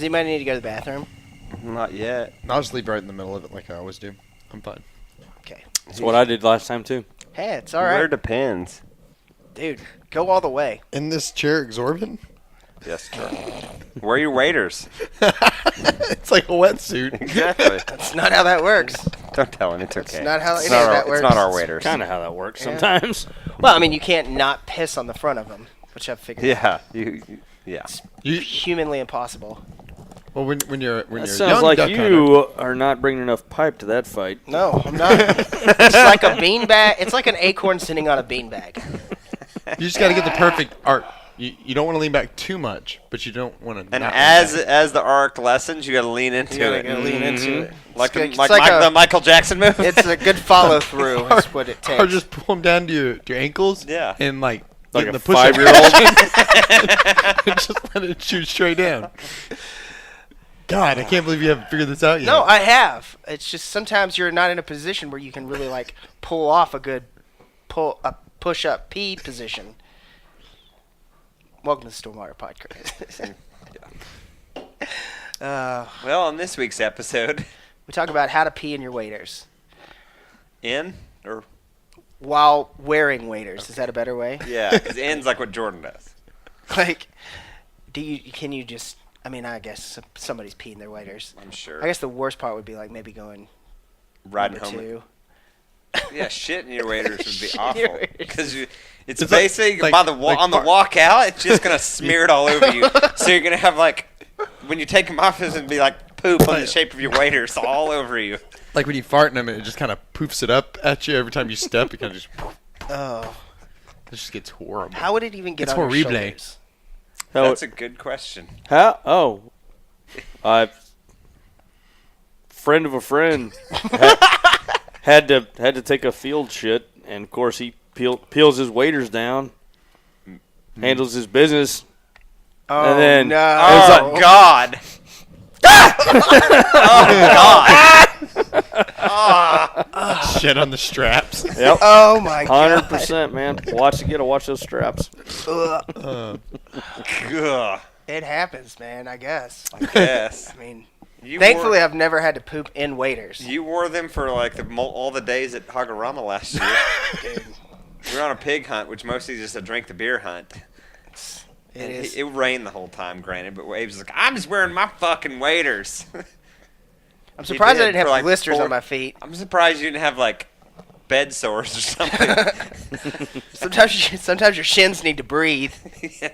anybody need to go to the bathroom? Not yet. I'll just leave right in the middle of it like I always do. I'm fine. Okay. That's what I did last time, too. Hey, it's all right. Where depends. Dude, go all the way. In this chair exorbitant? Yes, sir. Where are your waiters? It's like a wetsuit. Exactly. That's not how that works. Don't tell him. It's okay. It's not how any of not that our, works. It's not our waiters. Kind of how that works sometimes. Well, I mean, you can't not piss on the front of them, which I've figured out. Yeah. Yeah. Humanly impossible. Well, when you're That young sounds like duck you are not bringing enough pipe to that fight. No, I'm not. It's like a beanbag. It's like an acorn sitting on a beanbag. hunter, you just got to get the perfect arc. You don't want to lean back too much, but you don't want to. And as the arc lessens, you got to lean into it. You gotta lean into it. Like It's the Michael Jackson move. It's a good follow through. Is what it takes. Or just pull them down to your ankles. Yeah. And Like get a the push-up 5-year-old. and just let it shoot straight down. God, I can't believe you haven't figured this out yet. No, I have. It's just sometimes you're not in a position where you can really like pull off a good push-up P position. Welcome to the Stormwater Podcast. Well, on this week's episode, We talk about how to pee in your waders or while wearing waders. Is that a better way? yeah, because in's like what Jordan does. Like, can you just? I mean, I guess somebody's peeing their waders. I'm sure. I guess the worst part would be like maybe going Riding number home. two. Yeah, shit in your waders would Shit be in your awful waders. because it's It's basically like- by the like on the walk out, it's just gonna smear it all over you. So you're gonna have like when you take them off, it's gonna be like poop on the shape of your waders all over you. Like when you fart in them, and it just kind of poofs it up at you every time you step. It kind of just. Oh, It just gets horrible. how would it even get It's on your horrible. shoulders? That's a good question. How? Oh. Friend of a friend had to take a field shit, and of course he peels his waders down, handles his business, Oh and then no! Oh God! Shit on the straps. Yep. Oh my god! 100%, man. Watch those straps. Ugh. Ugh. It happens, man. I guess. Yes. I mean, You thankfully, I've never had to poop in waders. You wore them for like all the days at Hagarama last year. Dude, We were on a pig hunt, which mostly is just a drink the beer hunt. it is. It rained the whole time, granted, but Waves was like, I'm just wearing my fucking waders. I'm surprised I did didn't have for, like, blisters 4 on my feet. I'm surprised you didn't have like bed sores or something. Sometimes your shins need to breathe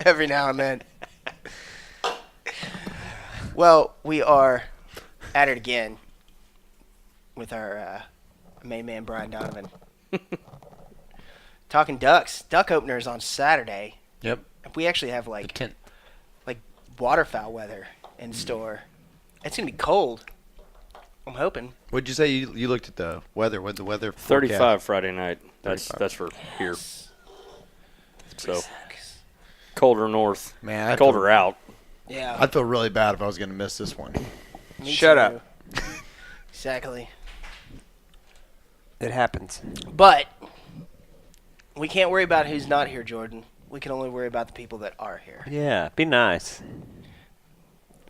every now and then. Well, we are at it again with our main man, Brian Donovan. Talking ducks. Duck openers on Saturday. Yep. We actually have The like tent. waterfowl weather in store. It's going to be cold. I'm hoping. What'd you say? You looked at the weather. What the weather? 35 forecast? Friday night. That's 35. that's for here. So Sucks. colder north, Man, I'd colder feel, out. Yeah. I'd feel really bad if I was gonna miss this one. Me Shut too. up. Exactly. It happens. But we can't worry about who's not here, Jordan. We can only worry about the people that are here. Yeah, be nice.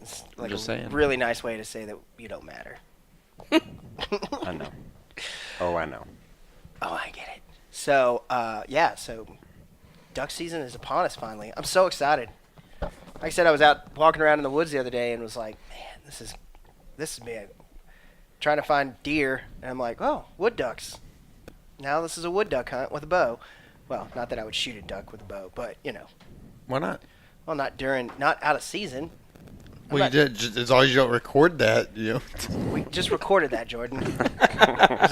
It's like just a saying. really nice way to say that you don't matter. I know. Oh, I know. Oh, I get it. So, so duck season is upon us finally. I'm so excited. Like I said, I was out walking around in the woods the other day and was like, man, this is me. Trying to find deer, and I'm like, oh, wood ducks. Now this is a wood duck hunt with a bow. Well, not that I would shoot a duck with a bow, but, Why not? well, not out of season. Well, you did. Just, as long as you don't record that, We just recorded that, Jordan. This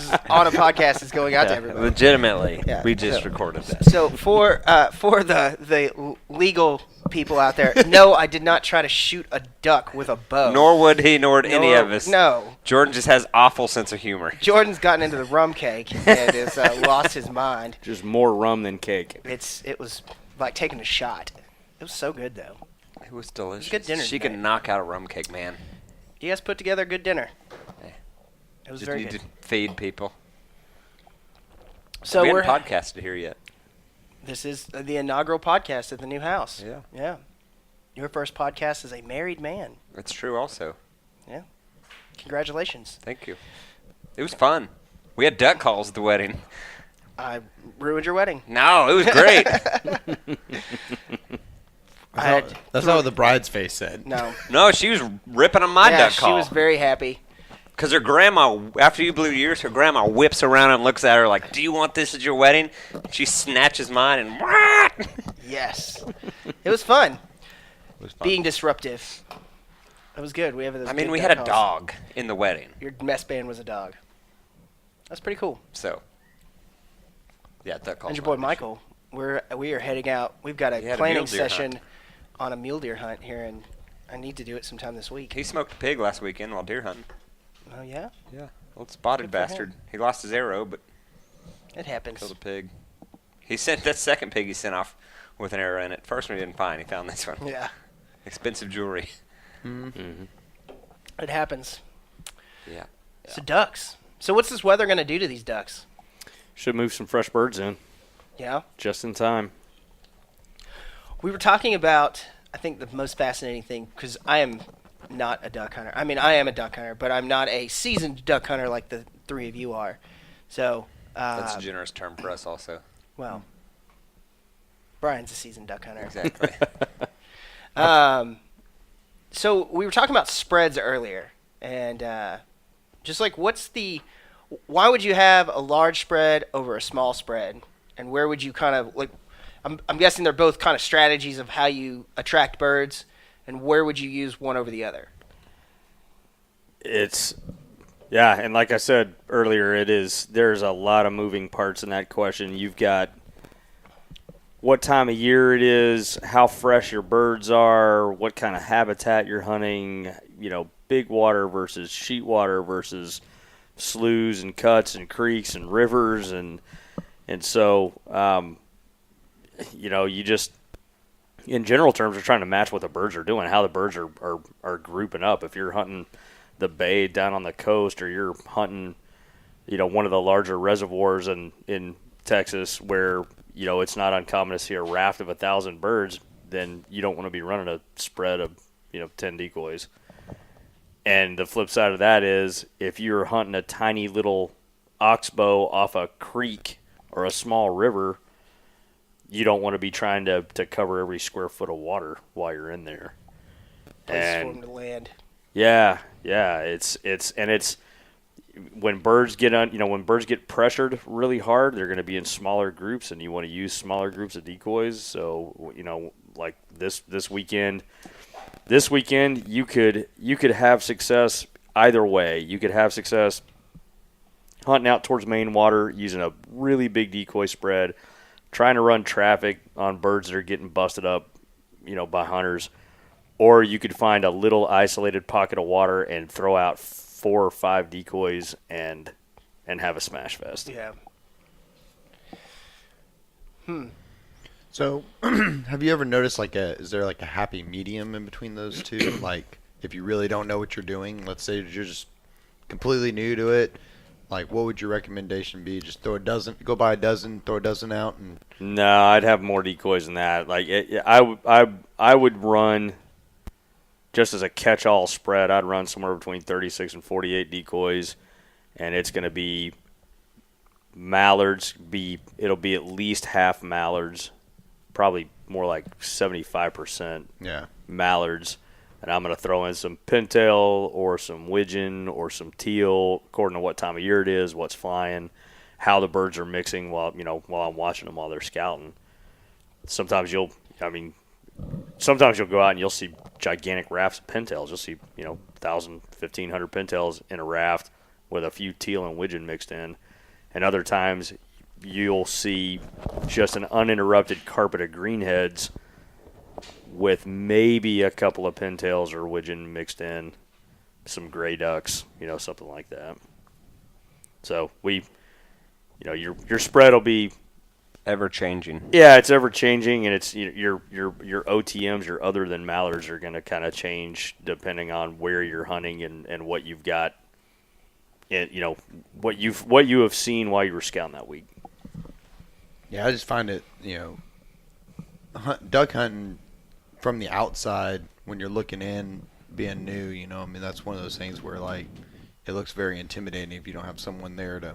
is on a podcast. It's going out to everybody. Legitimately, Yeah, we just so- recorded that. So for the legal people out there, no, I did not try to shoot a duck with a bow. Nor would he, nor would any of us. No. Jordan just has awful sense of humor. Jordan's gotten into the Rumcake and has lost his mind. Just more rum than cake. It was like taking a shot. It was so good though. It was delicious. Good dinner She today. can knock out a rum cake, man. You guys put together a good dinner. Yeah. It was Just very need good. to feed people. So we we're haven't podcasted here yet. this is the inaugural podcast at the new house. Yeah. Yeah. Your first podcast as a married man. That's true also. Yeah. Congratulations. Thank you. It was fun. We had duck calls at the wedding. I ruined your wedding. No, it was great. That's not what the bride's face said. No. No, she was ripping on my Yeah, duck she call. was very happy. Because her grandma, after you blew yours, her grandma whips around and looks at her like, "Do you want this at your wedding?" She snatches mine and Yes. It was fun. It was fun. Being disruptive. It was good. We have those I mean, good we duck had a calls. dog in the wedding. Your mess band was a dog. That's pretty cool. So, yeah, duck calls. And your were boy an issue. Michael, we are heading out. We've got He a had a planning mule deer session hunt. on a mule deer hunt here, and I need to do it sometime this week. He smoked a pig last weekend while deer hunting. Oh yeah, Yeah. Old spotted Good for him. bastard. He lost his arrow, but it happens. killed a pig. He sent that second pig he sent off with an arrow in it. First one he didn't find. He found this one. Yeah, Expensive jewelry. it happens. Yeah. So ducks. So what's this weather going to do to these ducks? Should move some fresh birds in Yeah. just in time. We were talking about, I think the most fascinating thing, because I am not a duck hunter. I mean, I am a duck hunter, but I'm not a seasoned duck hunter like the three of you are. So, That's a generous term for us also. well, Brian's a seasoned duck hunter. Exactly. So we were talking about spreads earlier, and just like why would you have a large spread over a small spread, and where would you kind of like? I'm guessing they're both kind of strategies of how you attract birds, and where would you use one over the other? Yeah, and like I said earlier, there's a lot of moving parts in that question. You've got what time of year it is, how fresh your birds are, what kind of habitat you're hunting, big water versus sheet water versus sloughs and cuts and creeks and rivers, and so you just in general terms are trying to match what the birds are doing, how the birds are grouping up. If you're hunting the bay down on the coast, or you're hunting one of the larger reservoirs in Texas where it's not uncommon to see a raft of 1,000 birds, then you don't want to be running a spread of 10 decoys. And the flip side of that is if you're hunting a tiny little oxbow off a creek or a small river, you don't want to be trying to cover every square foot of water while you're in there. Places for them to land. Yeah, it's when birds get pressured really hard, they're going to be in smaller groups, and you want to use smaller groups of decoys. So like this weekend, you could have success either way. You could have success hunting out towards main water using a really big decoy spread, trying to run traffic on birds that are getting busted up, by hunters. Or you could find a little isolated pocket of water and throw out 4 or 5 decoys and have a smash fest. Yeah. So, have you ever noticed is there a happy medium in between those two? Like, if you really don't know what you're doing, let's say you're just completely new to it, what would your recommendation be? Just go buy a dozen, throw a dozen out, and No, I'd have more decoys than that. I would run just as a catch-all spread. I'd run somewhere between 36 and 48 decoys, and it's going to be mallards. It'll be at least half mallards, probably more like 75% mallards. And I'm going to throw in some pintail or some widgeon or some teal, according to what time of year it is, what's flying, how the birds are mixing while I'm watching them while they're scouting. Sometimes you'll go out and you'll see gigantic rafts of pintails. You'll see 1,000, 1,500 pintails in a raft with a few teal and widgeon mixed in. And other times you'll see just an uninterrupted carpet of greenheads with maybe a couple of pintails or widgeon mixed in, some gray ducks, something like that. So your spread will be Ever changing. Yeah, it's ever changing, and it's your OTMs, your other than mallards, are going to kind of change depending on where you're hunting and what you've got. What you have seen while you were scouting that week. Yeah, I just find it duck hunting from the outside, when you're looking in, being new, I mean, that's one of those things where, like, it looks very intimidating if you don't have someone there to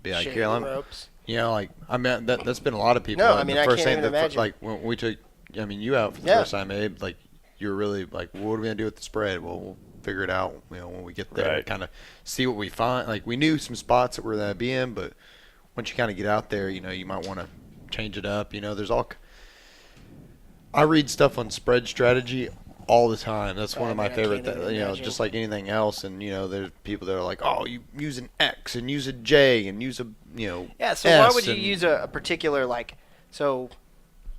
be like, here, let me, ropes. like, I mean, that's been a lot of people. No, Like, I mean, the I first can't thing, even imagine. like, when we took, you out for the Yeah. first time, Abe, like, you were really like, what are we going to do with the spread? Well, we'll figure it out, when we get there, Right. kind of see what we find. Like, we knew some spots that we're going to be in, but once you kind of get out there, you might want to change it up. There's all. I read stuff on spread strategy all the time. That's one of my I favorite. can't even imagine. Just like anything else, and there's people that are like, oh, you use an X and use a J and use a Yeah, so S why would you and- use a particular, like, so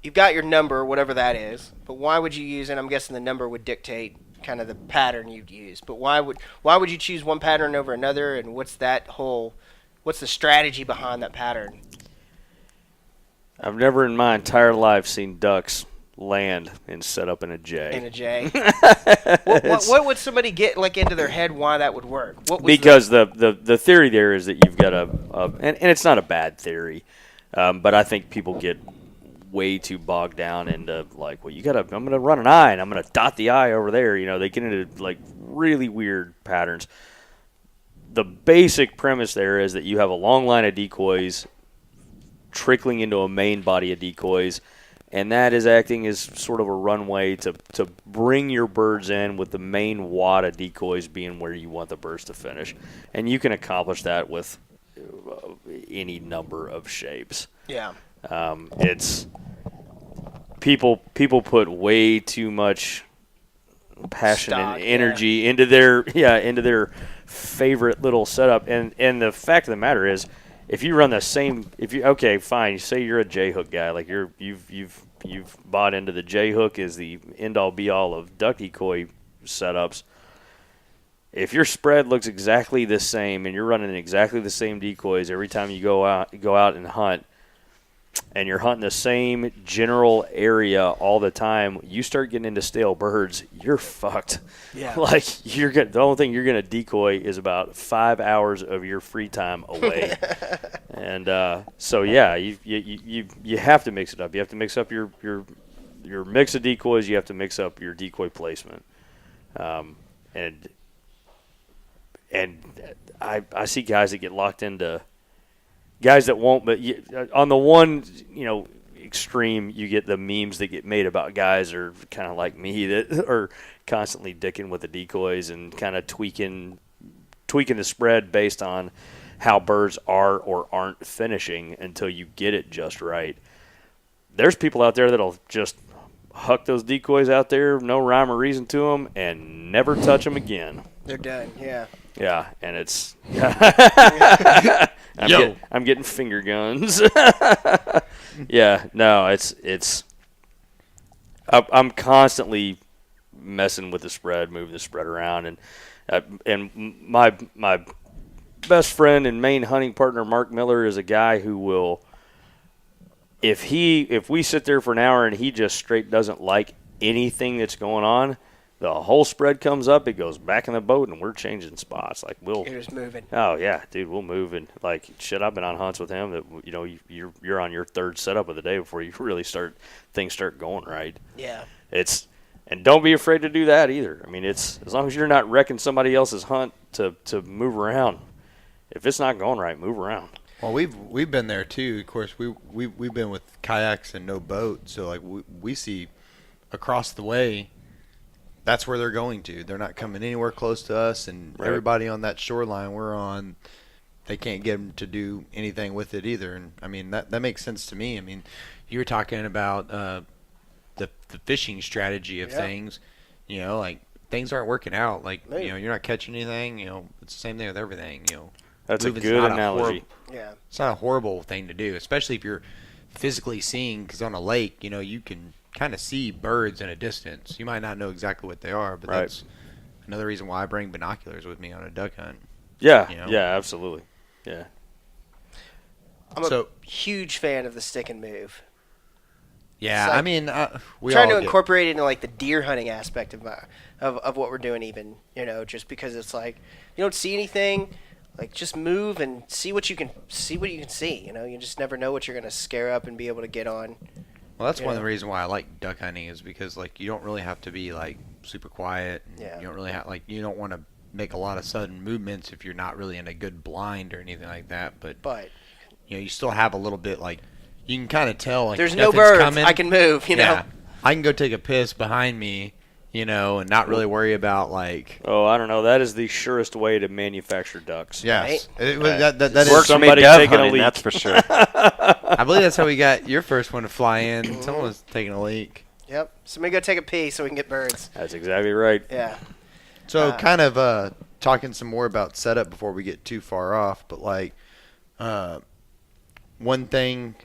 you've got your number, whatever that is, but why would you use, and I'm guessing the number would dictate kind of the pattern you'd use, but why would you choose one pattern over another, and what's the strategy behind that pattern? I've never in my entire life seen ducks land and set up in a J. In a J. what would somebody get like into their head why that would work? What was Because the theory there is that you've got and it's not a bad theory, but I think people get way too bogged down into like, well, I'm going to run an I and I'm going to dot the I over there. They get into like really weird patterns. The basic premise there is that you have a long line of decoys trickling into a main body of decoys, and that is acting as sort of a runway to bring your birds in, with the main wad of decoys being where you want the birds to finish. And you can accomplish that with any number of shapes. Yeah. It's people put way too much passion Stock, and energy into their favorite little setup, and the fact of the matter is, if you run the same, okay, fine, you say you're a J hook guy, like you've bought into the J hook as the end all be all of duck decoy setups. If your spread looks exactly the same and you're running exactly the same decoys every time you go out and hunt, and you're hunting the same general area all the time, you start getting into stale birds, you're fucked. Yeah. Like, the only thing you're going to decoy is about 5 hours of your free time away. And so, yeah, you have to mix it up. You have to mix up your mix of decoys. You have to mix up your decoy placement. And I see guys that get locked into guys that won't, but on the one, extreme, you get the memes that get made about guys are kind of like me that are constantly dicking with the decoys and kind of tweaking the spread based on how birds are or aren't finishing until you get it just right. There's people out there that'll just huck those decoys out there, no rhyme or reason to them, and never touch them again. They're done. Yeah. Yeah, and it's I'm getting finger guns. Yeah, no, it's I'm constantly messing with the spread, moving the spread around, and my best friend and main hunting partner Mark Miller is a guy who will, if we sit there for an hour and he just straight doesn't like anything that's going on, the whole spread comes up, it goes back in the boat, and we're changing spots. Like, You're just moving. Oh yeah, dude, we'll move. And like, shit, I've been on hunts with him that you're on your third setup of the day before you really start going right. Yeah. And don't be afraid to do that either. I mean, it's as long as you're not wrecking somebody else's hunt to move around. If it's not going right, move around. Well, we've been there too. Of course, we've been with kayaks and no boat, so like we see across the way. That's where they're going to. They're not coming anywhere close to us, and Right. Everybody on that shoreline we're on, they can't get them to do anything with it either. And I mean that makes sense to me. I mean, you were talking about the fishing strategy of things. Like things aren't working out. Like you're not catching anything. It's the same thing with everything. That's a moving's good not analogy. Yeah. It's not a horrible thing to do, especially if you're physically seeing. Because on a lake, you can kind of see birds in a distance. You might not know exactly what they are, but Right. that's another reason why I bring binoculars with me on a duck hunt. Yeah, You know? yeah, absolutely. Yeah. I'm a huge fan of the stick and move. Yeah, It's like- I mean, we Trying all to do. incorporate it into like the deer hunting aspect of what we're doing, even just because it's like you don't see anything, like just move and see what you can see. You just never know what you're gonna scare up and be able to get on. Well, that's one of Yeah. the reasons why I like duck hunting is because like you don't really have to be like super quiet. And Yeah. You don't really have you don't want to make a lot of sudden movements if you're not really in a good blind or anything like that. But But you still have a little bit like you can kind of tell like there's no nothing's birds. coming. I can move. You know. Yeah. I can go take a piss behind me, and not really worry about like. Oh, I don't know. That is the surest way to manufacture ducks. Yes, Right? that is. Works for me somebody dove taking a hunting, leak. that's for sure. I believe that's how we got your first one to fly in. Someone was taking a leak. Yep. Somebody go take a pee so we can get birds. That's exactly right. Yeah. So kind of talking some more about setup before we get too far off, but like one thing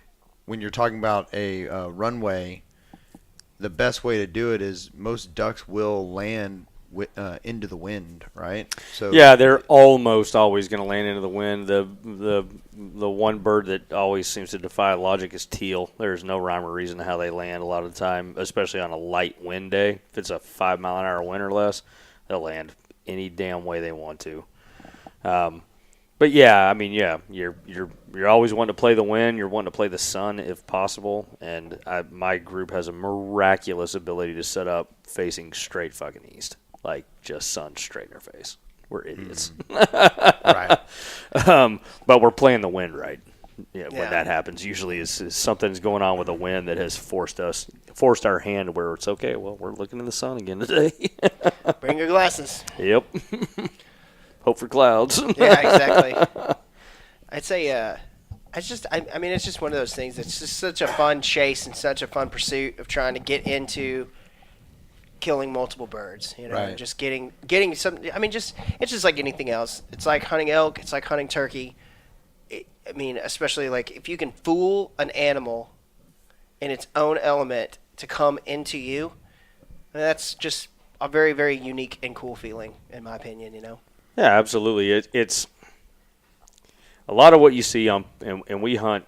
when you're talking about a runway, the best way to do it is most ducks will land into the wind, right? So Yeah, they're almost always going to land into the wind. The one bird that always seems to defy logic is teal. There's no rhyme or reason to how they land a lot of the time, especially on a light wind day. If it's a 5 mile an hour wind or less, they'll land any damn way they want to. But yeah, I mean, yeah, you're always wanting to play the wind. You're wanting to play the sun if possible. And my group has a miraculous ability to set up facing straight fucking east, like just sun straight in their face. We're idiots. right. But we're playing the wind right. Yeah, when Yeah. that happens, usually is something's going on with the wind that has forced our hand to where it's okay. Well, we're looking in the sun again today. Bring your glasses. Yep. Hope for clouds. Yeah, exactly. I'd say, I mean, it's just one of those things. It's just such a fun chase and such a fun pursuit of trying to get into killing multiple birds. Right. Just getting some. I mean, it's just like anything else. It's like hunting elk. It's like hunting turkey. I mean, especially like if you can fool an animal in its own element to come into you, that's just a very, very unique and cool feeling, in my opinion. Yeah, absolutely. It's a lot of what you see on, and we hunt,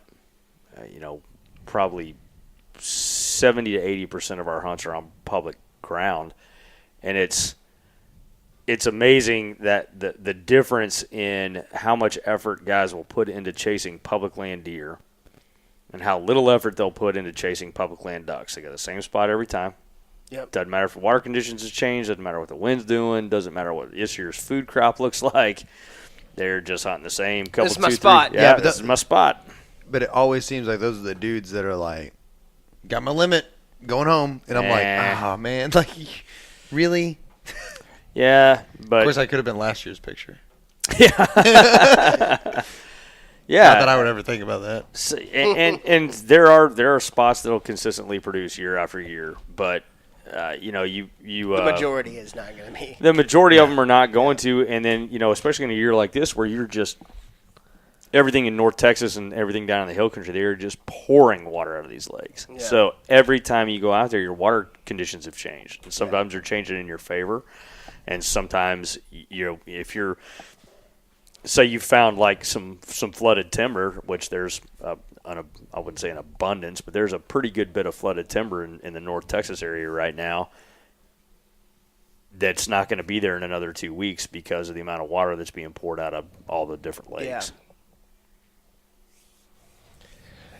probably 70 to 80% of our hunts are on public ground, and it's amazing that the difference in how much effort guys will put into chasing public land deer and how little effort they'll put into chasing public land ducks. They got the same spot every time. Yep. Doesn't matter if the water conditions have changed. Doesn't matter what the wind's doing. Doesn't matter what this year's food crop looks like. They're just hunting the same couple. This is my 2, 3 spot. Yeah, Yeah, but this is my spot. But it always seems like those are the dudes that are like, got my limit, going home, and I'm like, oh man, like, really? Yeah, but Of course, I could have been last year's picture. yeah, Not that I would ever think about that. So, and there are spots that'll consistently produce year after year, but you The majority is not going to be. the majority of them are not going to, and then especially in a year like this where you're just everything in North Texas and everything down in the hill country, they're just pouring water out of these lakes. Yeah. So every time you go out there, your water conditions have changed, and sometimes they're changing in your favor, and sometimes if you're say you found like some flooded timber, which there's I wouldn't say an abundance, but there's a pretty good bit of flooded timber in the North Texas area right now that's not going to be there in another 2 weeks because of the amount of water that's being poured out of all the different lakes.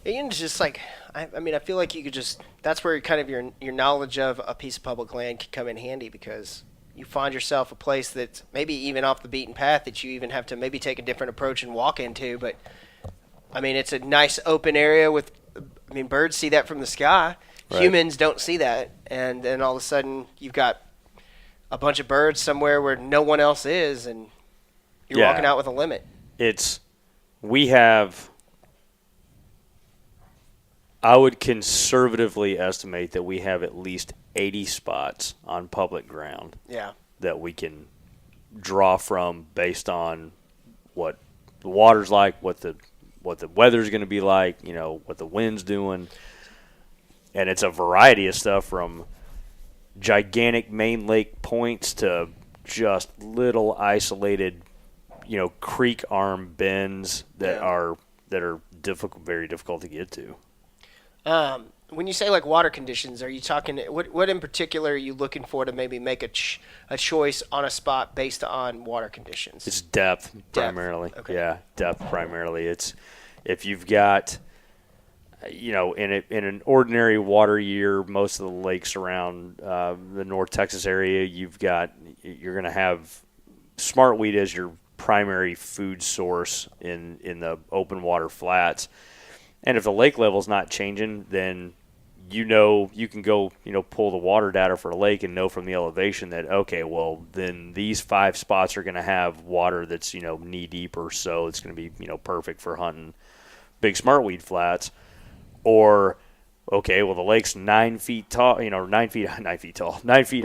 Yeah. And it's just like, I mean, I feel like you could just, that's where kind of your knowledge of a piece of public land could come in handy, because you find yourself a place that's maybe even off the beaten path that you even have to maybe take a different approach and walk into. But, I mean, it's a nice open area with, I mean, birds see that from the sky. Right. Humans don't see that. And then all of a sudden you've got a bunch of birds somewhere where no one else is, and you're Yeah. walking out with a limit. I would conservatively estimate that we have at least 80 spots on public ground Yeah. that we can draw from based on what the water's like, what the weather's going to be like, what the wind's doing. And it's a variety of stuff from gigantic main lake points to just little isolated, creek arm bends that are difficult, very difficult to get to. When you say like water conditions, are you talking what in particular are you looking for to maybe make a choice on a spot based on water conditions? It's depth primarily. Okay. Yeah, depth primarily. It's if you've got in an ordinary water year, most of the lakes around the North Texas area, you're going to have smartweed as your primary food source in the open water flats. And if the lake level's not changing, then you can go pull the water data for a lake and know from the elevation that, okay, well, then these 5 spots are going to have water that's knee deep or so. It's going to be perfect for hunting big smartweed flats. Or, okay, well, the lake's 9 feet tall, 9 feet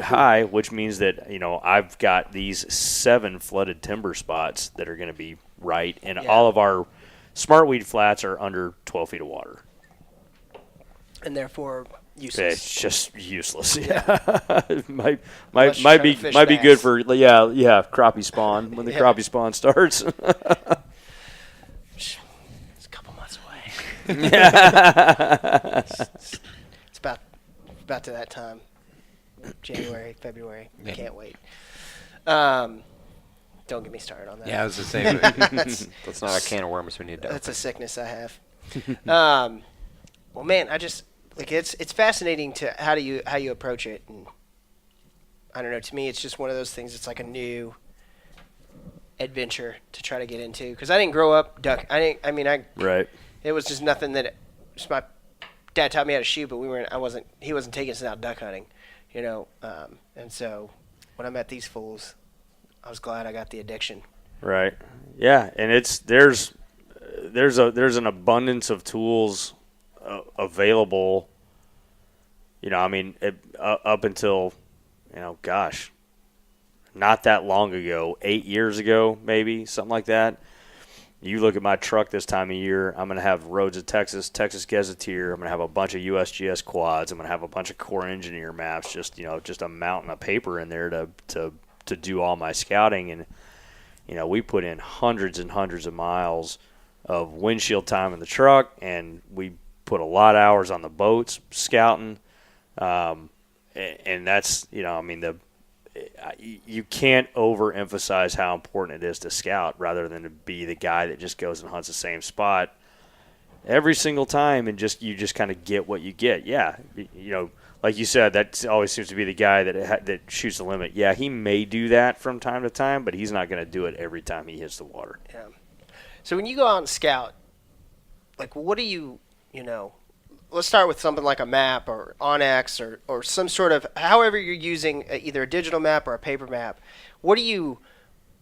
high, which means that I've got these 7 flooded timber spots that are going to be right, and all of our smartweed flats are under 12 feet of water. And therefore useless. It's just useless. Yeah. It might be good for crappie spawn when the crappie spawn starts. It's a couple months away. It's about to that time. January, February. Yeah. Can't wait. Don't get me started on that. Yeah, I was the same. That's not a can of worms we need to That's open. a sickness I have. Well, man, it's fascinating to how you approach it, and I don't know. To me, it's just one of those things. It's like a new adventure to try to get into because I didn't grow up duck. Right. It was just nothing that. Just my dad taught me how to shoot, but he wasn't taking us out duck hunting, And so when I met these fools, I was glad I got the addiction. Right. Yeah, and there's an abundance of tools available. Up until, not that long ago, 8 years ago, maybe something like that. You look at my truck this time of year, I'm going to have Roads of Texas, Texas Gazetteer. I'm going to have a bunch of USGS quads. I'm going to have a bunch of Corps Engineer maps, just a mountain of paper in there to do all my scouting. And, we put in hundreds and hundreds of miles of windshield time in the truck, and we put a lot of hours on the boats scouting. And that's, you can't overemphasize how important it is to scout rather than to be the guy that just goes and hunts the same spot every single time and you just kind of get what you get. Yeah, like you said, that always seems to be the guy that shoots the limit. Yeah, he may do that from time to time, but he's not going to do it every time he hits the water. Yeah. So when you go out and scout, like, what do you, let's start with something like a map or Onyx or some sort of, however you're using either a digital map or a paper map.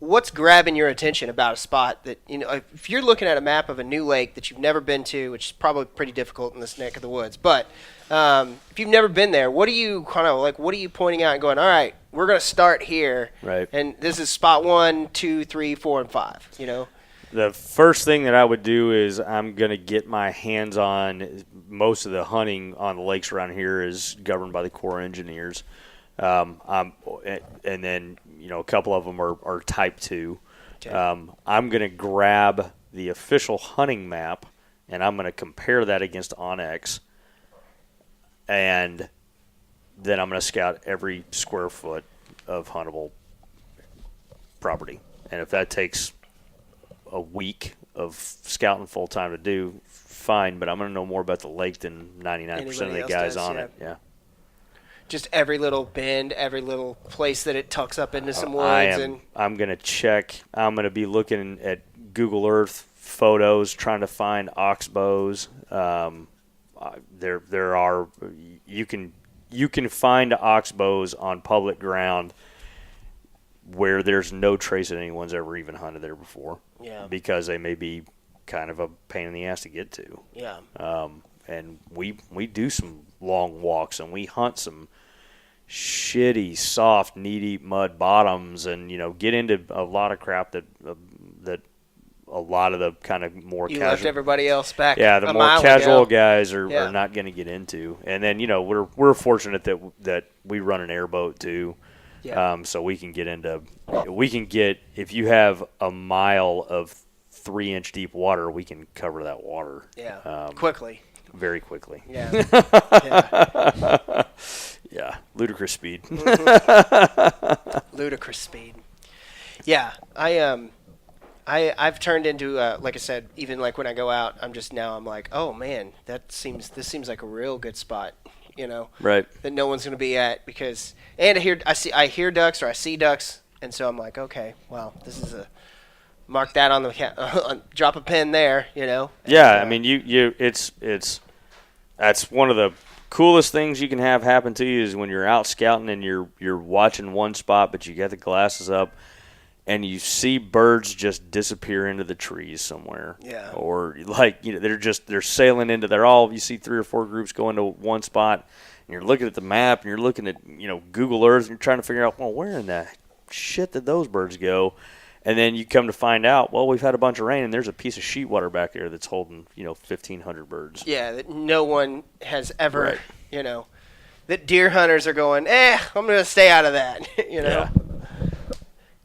What's grabbing your attention about a spot that, if you're looking at a map of a new lake that you've never been to, which is probably pretty difficult in this neck of the woods, but if you've never been there, what are you pointing out and going, all right, we're going to start here. Right. And this is spot 1, 2, 3, 4, and 5, The first thing that I would do is I'm going to get my hands on most of the hunting on the lakes around here is governed by the Corps Engineers. And then, a couple of them are Type 2. Okay. I'm going to grab the official hunting map, and I'm going to compare that against Onyx. And then I'm going to scout every square foot of huntable property. And if that takes a week of scouting full time to do, fine, but I'm going to know more about the lake than 99% of the guys on it. Yeah. Just every little bend, every little place that it tucks up into some woods. I'm going to check. I'm going to be looking at Google Earth photos, trying to find oxbows. There are you can find oxbows on public ground where there's no trace that anyone's ever even hunted there before. Yeah. Because they may be kind of a pain in the ass to get to. Yeah. And we do some long walks and we hunt some shitty, soft, knee-deep mud bottoms and, get into a lot of crap that a lot of the kind of more you casual. left everybody else back. Yeah, the more casual guys are not going to get into. And then, we're fortunate that we run an airboat too. Yeah. So we can get if you have a mile of 3-inch deep water, we can cover that water. Yeah. Quickly. Very quickly. Yeah. Yeah. Yeah. Ludicrous speed. Ludicrous speed. Yeah. I I've turned into like I said, even like when I go out, I'm like, oh man, this seems like a real good spot, Right. that no one's gonna be at and I hear ducks or I see ducks, and so I'm like, okay, well, this is mark that on the drop a pin there, Yeah, And, I mean, that's one of the coolest things you can have happen to you is when you're out scouting and you're watching one spot, but you got the glasses up and you see birds just disappear into the trees somewhere. Yeah. Or they're sailing into you see 3 or 4 groups going to one spot and you're looking at the map and you're looking at, Google Earth and you're trying to figure out, well, where in the shit did those birds go? And then you come to find out, well, we've had a bunch of rain, and there's a piece of sheet water back there that's holding, 1,500 birds. Yeah, that no one has ever, Right. That deer hunters are going, I'm going to stay out of that, Yeah.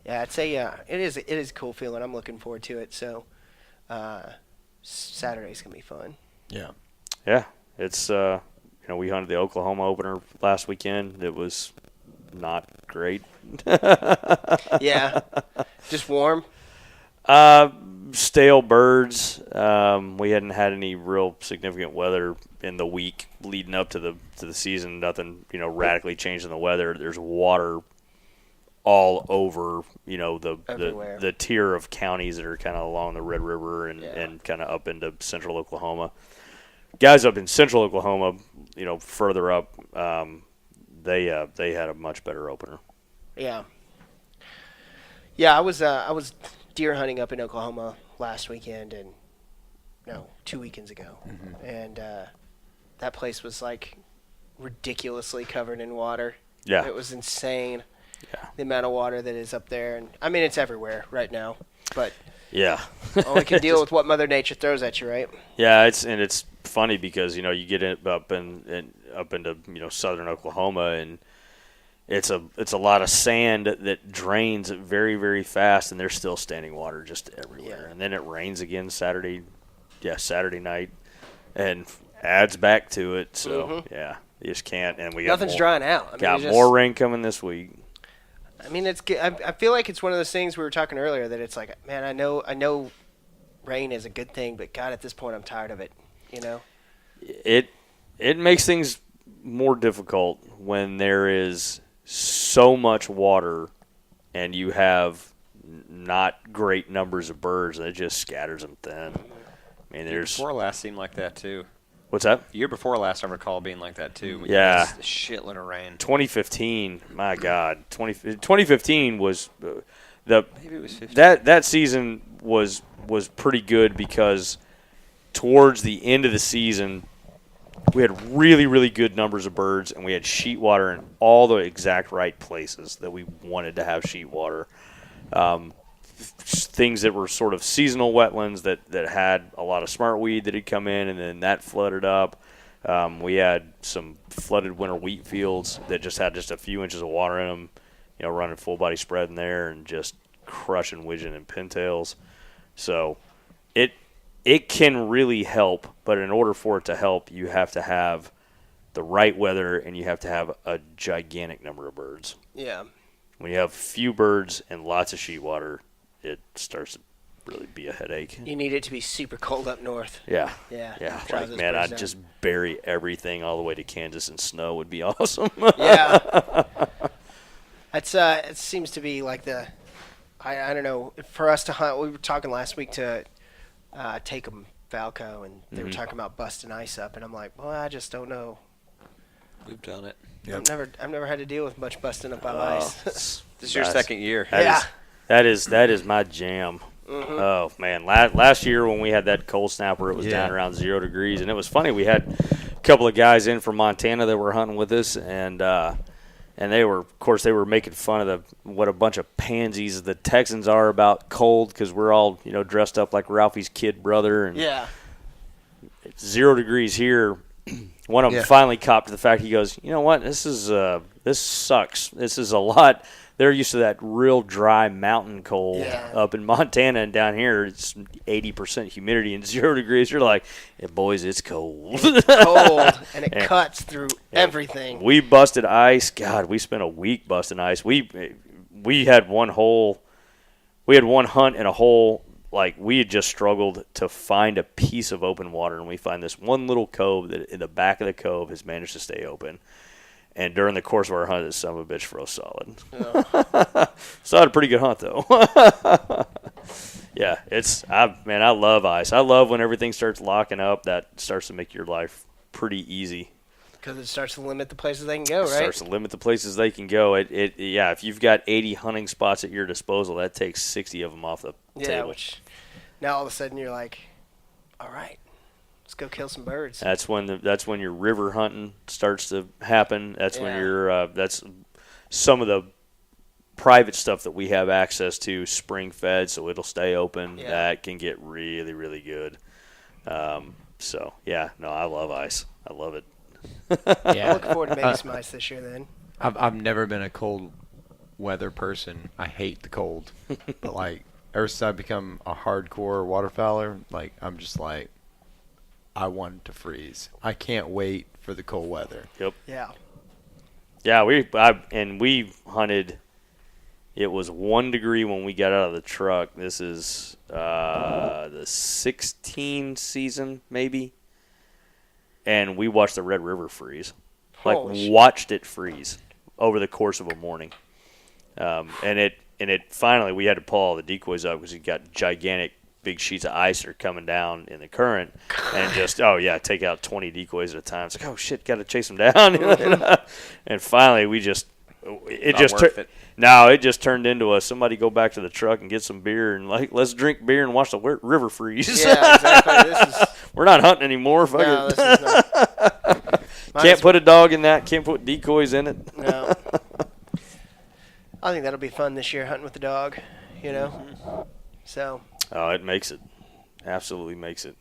Yeah, I'd say, it is a cool feeling. I'm looking forward to it. So, Saturday's going to be fun. Yeah. Yeah. It's, we hunted the Oklahoma opener last weekend. It was not great. Yeah. Just warm? Stale birds. We hadn't had any real significant weather in the week leading up to the season. Nothing, radically changed in the weather. There's water all over, the tier of counties that are kind of along the Red River and kind of up into central Oklahoma. Guys up in central Oklahoma, further up, they had a much better opener. Yeah. Yeah, I was deer hunting up in Oklahoma last weekend 2 weekends ago. Mm-hmm. And that place was like ridiculously covered in water. Yeah. It was insane. Yeah. The amount of water that is up there, and I mean it's everywhere right now, but Yeah. only can deal with what Mother Nature throws at you, right? Yeah, it's funny because you get up into southern Oklahoma and it's a lot of sand that drains very, very fast, and there's still standing water just everywhere. Yeah. And then it rains again Saturday night, and adds back to it. So yeah, you just can't. And we Nothing's drying out. I mean, got more rain coming this week. I mean, I feel like it's one of those things we were talking earlier that it's like, man, I know rain is a good thing, but God, at this point, I'm tired of it. It makes things more difficult when there is so much water and you have not great numbers of birds, and it just scatters them thin. I mean, there's Before last seemed like that too. What's that? The year before last, I recall being like that too. Yeah. Just a shitload of rain. 2015, my God, 2015 was Maybe it was 15. that season was pretty good because towards the end of the season we had really, really good numbers of birds, and we had sheet water in all the exact right places that we wanted to have sheet water. Things that were sort of seasonal wetlands that had a lot of smartweed that had come in, and then that flooded up. We had some flooded winter wheat fields that just had just a few inches of water in them, running full body spread in there and just crushing widgeon and pintails. So it can really help, but in order for it to help, you have to have the right weather and you have to have a gigantic number of birds. Yeah. When you have few birds and lots of sheet water, it starts to really be a headache. You need it to be super cold up north. Yeah. Yeah. Yeah. Drive Like, those man, birds I'd down. just bury everything all the way to Kansas in snow would be awesome. Yeah. It seems to be like I don't know, for us to hunt, we were talking last week to take them Valco, and they were talking about busting ice up, and I'm like, well, I just don't know. We've done it. I've never had to deal with much busting up of ice. This is your Nice. second year. That is my jam. Oh man, last year when we had that cold snap where it was down around 0 degrees, and it was funny. We had a couple of guys in from Montana that were hunting with us, and they were making fun of what a bunch of pansies the Texans are about cold, because we're all dressed up like Ralphie's kid brother, and Yeah. it's 0 degrees here. One of them finally copped to the fact. He goes, you know what? This sucks. This is a lot. They're used to that real dry mountain cold up in Montana, and down here it's 80% humidity and 0 degrees. You're like, hey, boys, it's cold. It's cold, and it cuts through everything. We busted ice. God, we spent a week busting ice. We had one hunt in a hole like we had just struggled to find a piece of open water, and we find this one little cove that in the back of the cove has managed to stay open. And during the course of our hunt, this son of a bitch froze solid. Yeah. So I had a pretty good hunt, though. Yeah, I love ice. I love when everything starts locking up. That starts to make your life pretty easy. Because it starts to limit the places they can go, right? It starts to limit the places they can go. Yeah, if you've got 80 hunting spots at your disposal, that takes 60 of them off the table. Which now all of a sudden you're like, all right, let's go kill some birds. That's when your river hunting starts to happen. That's when that's some of the private stuff that we have access to, spring fed, so it'll stay open. Yeah. That can get really, really good. So yeah, no, I love ice. I love it. Yeah. I look forward to maybe some ice this year then. I've never been a cold weather person. I hate the cold. But like ever since I've become a hardcore waterfowler, like I'm just like I want to freeze. I can't wait for the cold weather. Yep. Yeah. Yeah, we hunted. It was 1 degree when we got out of the truck. This is the 16 season, maybe. And we watched the Red River freeze. Watched it freeze over the course of a morning. And it finally, we had to pull all the decoys up because we got gigantic big sheets of ice that are coming down in the current. And just, take out 20 decoys at a time. It's like, oh, shit, got to chase them down. And finally, we just – it just turned into somebody go back to the truck and get some beer and let's drink beer and watch the river freeze. Yeah, exactly. We're not hunting anymore. Fuck no, it. This is not. Can't put a dog in that. Can't put decoys in it. No. I think that'll be fun this year, hunting with the dog. So. Oh, it makes it. Absolutely makes it.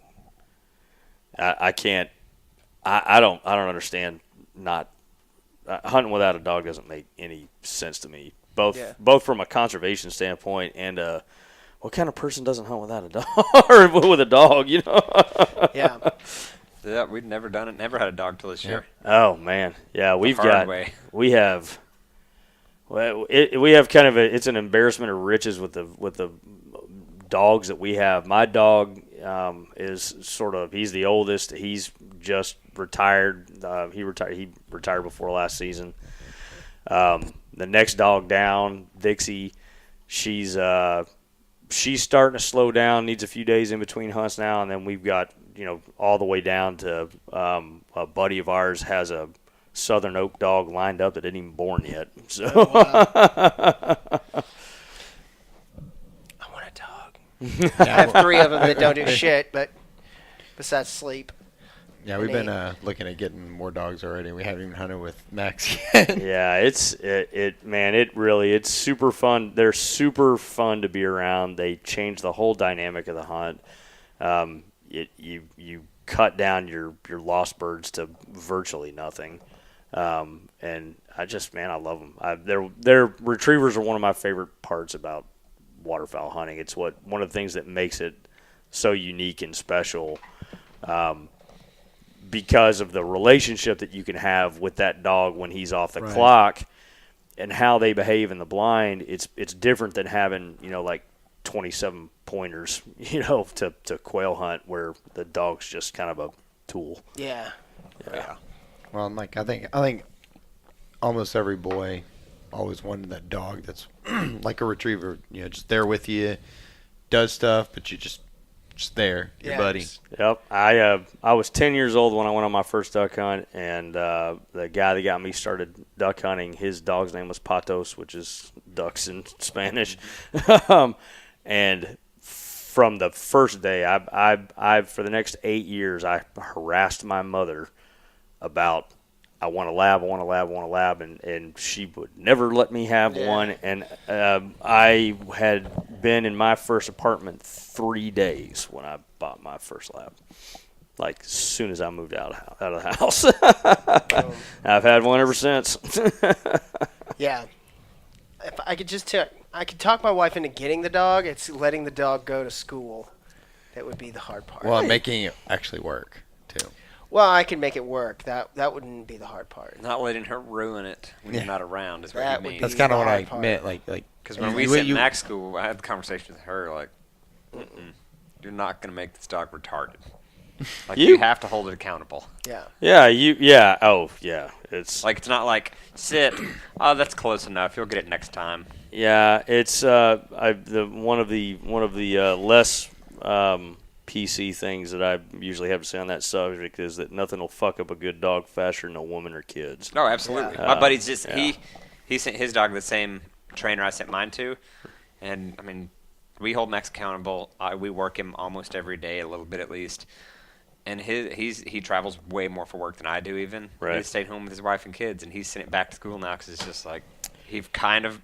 I can't. I don't understand not. Hunting without a dog doesn't make any sense to me. Both from a conservation standpoint and what kind of person doesn't hunt without a dog or with a dog, Yeah. Yeah, we'd never done it. Never had a dog till this year. Oh man, yeah, we have kind of it's an embarrassment of riches with the dogs that we have. My dog is he's the oldest. He's just retired. He retired before last season. The next dog down, Dixie, she's starting to slow down. Needs a few days in between hunts now, and then we've got all the way down to a buddy of ours has a Southern Oak dog lined up that isn't even born yet. So wow. I want a dog. I have 3 of them that don't do shit, but besides sleep. Yeah, we've been looking at getting more dogs already. We haven't even hunted with Max yet. Yeah, it's super fun. They're super fun to be around. They change the whole dynamic of the hunt. You cut down your lost birds to virtually nothing. And I love them. Their retrievers are one of my favorite parts about waterfowl hunting. It's one of the things that makes it so unique and special. Because of the relationship that you can have with that dog when he's off the clock and how they behave in the blind, it's different than having, 27 pointers, to quail hunt where the dog's just kind of a tool. Yeah. Well, I think almost every boy always wanted that dog that's like a retriever, just there with you, does stuff, but you just there, your buddy. Yep. I was 10 years old when I went on my first duck hunt, and the guy that got me started duck hunting, his dog's name was Patos, which is ducks in Spanish. And from the first day, I for the next 8 years, I harassed my mother about I want a lab, and she would never let me have one. And I had been in my first apartment 3 days when I bought my first lab. Like, as soon as I moved out of the house. I've had one ever since. Yeah. If I could talk my wife into getting the dog. It's letting the dog go to school that would be the hard part. Well, making it actually work, too. Well, I can make it work. That wouldn't be the hard part. Not letting her ruin it when you're not around is what you mean. That's kind of what I meant. Like because when we was at Max school, I had the conversation with her. Like, You're not gonna make this dog retarded. Like You- you have to hold it accountable. Yeah. It's Like it's not like sit. Oh, that's close enough. You'll get it next time. Yeah, it's one of the less PC things that I usually have to say on that subject is that nothing will fuck up a good dog faster than a woman or kids. No, absolutely. Yeah. My buddy's just yeah. he sent his dog to the same trainer I sent mine to, and I mean, we hold Max accountable. We work him almost every day, a little bit at least. And he travels way more for work than I do even. Right. He stayed home with his wife and kids, and he's sent it back to school now because it's just like he kind of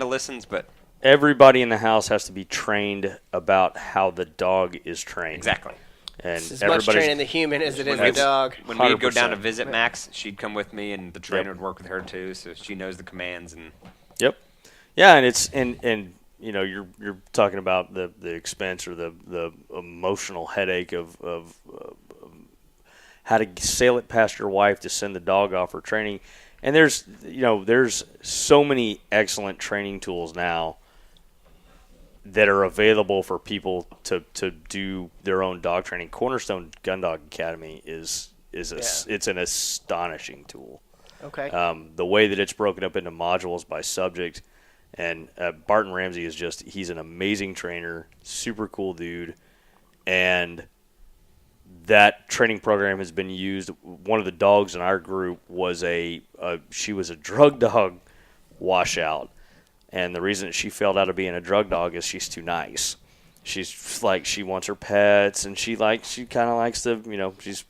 listens, but Everybody in the house has to be trained about how the dog is trained. exactly. And It's as much training the human as it is the When dog. When we'd go down to 100%. visit Max, she'd come with me, and the trainer would work with her too, so she knows the commands. And Yep. Yeah, and it's and you know you're talking about the expense or the emotional headache of how to sail it past your wife to send the dog off for training. And there's so many excellent training tools now that are available for people to do their own dog training. Cornerstone Gun Dog Academy is it's an astonishing tool. Okay. The way that it's broken up into modules by subject, and Barton Ramsey he's an amazing trainer, super cool dude, and that training program has been used. One of the dogs in our group was she was a drug dog washout, and the reason that she failed out of being a drug dog is she's too nice. She's like, she wants her pets, and she kind of likes to, she's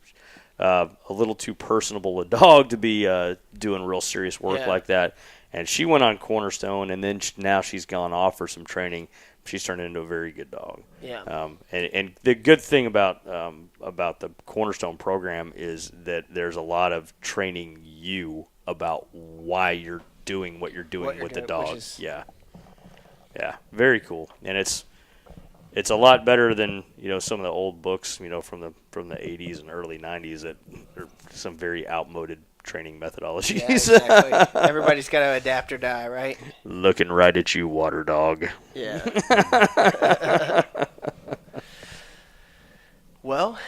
a little too personable a dog to be doing real serious work like that. And she went on Cornerstone, and then now she's gone off for some training. She's turned into a very good dog. Yeah. And the good thing about the Cornerstone program is that there's a lot of training you about why you're doing what you're doing with the dog. Yeah, very cool. And it's a lot better than some of the old books from the 80s and early 90s that are some very outmoded training methodologies. Yeah, exactly. Everybody's got to adapt or die, right? Looking right at you, water dog. Yeah. Well,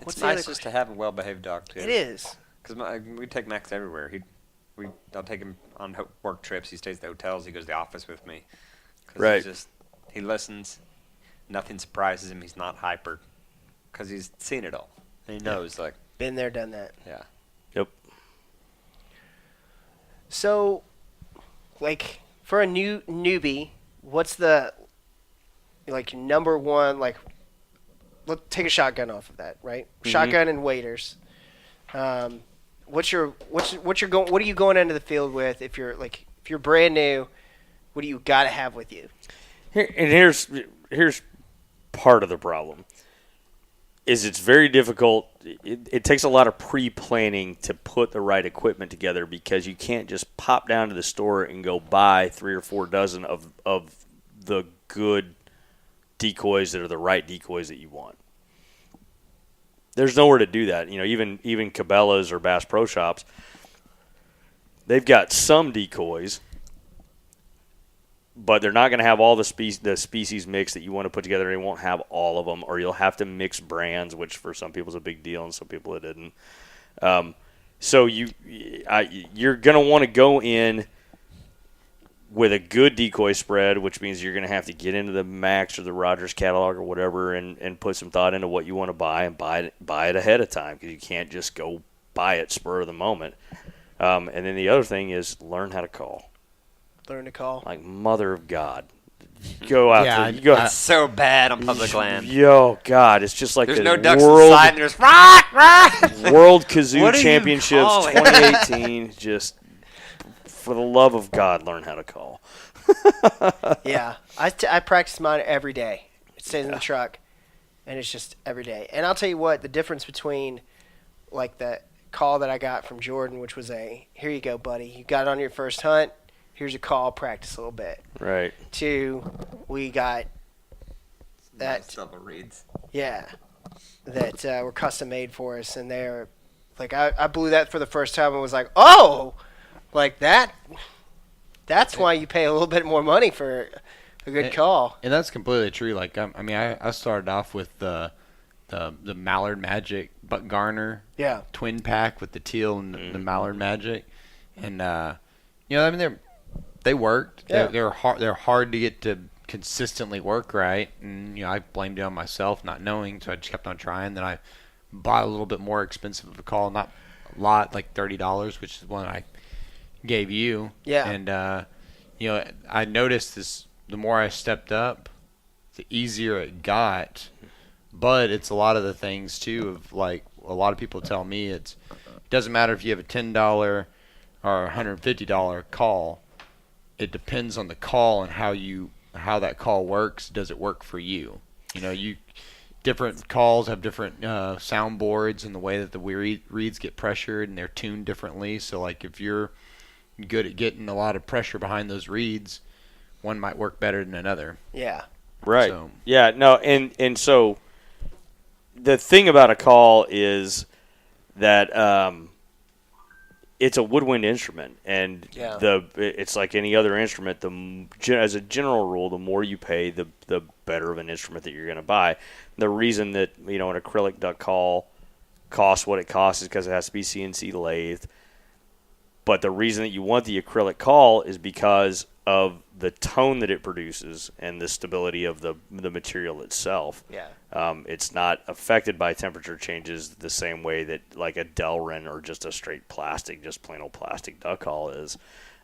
what's it's the other nice just to have a well-behaved dog too. It is. Because we take Max everywhere. I'll take him on work trips. He stays at the hotels. He goes to the office with me. 'Cause Right. He listens. Nothing surprises him. He's not hyper. Because he's seen it all. And he knows, Been there, done that. yeah. Yep. So, for a newbie, what's the number one let's take a shotgun off of that, right? Mm-hmm. Shotgun and waders. What are you going into the field with if you're brand new? What do you got to have with you? Here's part of the problem. Is it's very difficult. It takes a lot of pre-planning to put the right equipment together because you can't just pop down to the store and go buy 3 or 4 dozen of the good decoys that are the right decoys that you want. There's nowhere to do that. Even Cabela's or Bass Pro Shops, they've got some decoys, but they're not going to have all the species mix that you want to put together. They won't have all of them, or you'll have to mix brands, which for some people is a big deal, and some people it didn't. So you're going to want to go in with a good decoy spread, which means you're going to have to get into the Max or the Rogers catalog or whatever and put some thought into what you want to buy and buy it ahead of time because you can't just go buy it spur of the moment. And then the other thing is learn how to call. Learn to call. Like mother of God. Go out there. You go It's so bad on public land. Yo, God, it's just like There's the no ducks in world, sight, and there's rock. World What Kazoo are you Championships calling? 2018. Just for the love of God, learn how to call. Yeah, I practice mine every day. It stays in the truck, and it's just every day. And I'll tell you what, the difference between the call that I got from Jordan, which was here you go, buddy. You got it on your first hunt. Here's your call. Practice a little bit. Right. 2, we got that. Nice double reads. Yeah, that were custom made for us, and they're I blew that for the first time and was like, oh, that. That's why you pay a little bit more money for a good call. And that's completely true. Like, I mean, I started off with the Mallard Magic Buck Garner Yeah. twin pack with the teal and the Mallard Magic, and you know, I mean, they worked. Yeah. They're hard to get to consistently work right, and you know, I blamed it on myself not knowing, so I just kept on trying. Then I bought a little bit more expensive of a call, not a lot, like $30, which is one I gave you. Yeah. And you know, I noticed this. The more I stepped up, the easier it got. But it's a lot of the things too of like a lot of people tell me it doesn't matter if you have a $10 or $150 call. It depends on the call and how that call works. Does it work for you? You know, different calls have different soundboards and the way that the reeds get pressured and they're tuned differently. So like if you're good at getting a lot of pressure behind those reeds, one might work better than another. Yeah. Right. So. Yeah. No. And so the thing about a call is that it's a woodwind instrument, and it's like any other instrument. As a general rule, the more you pay, the better of an instrument that you're going to buy. The reason that an acrylic duck call costs what it costs is because it has to be CNC lathed. But the reason that you want the acrylic call is because of the tone that it produces and the stability of the material itself. Yeah. It's not affected by temperature changes the same way that like a Delrin or just a straight plastic, just plain old plastic duck call is.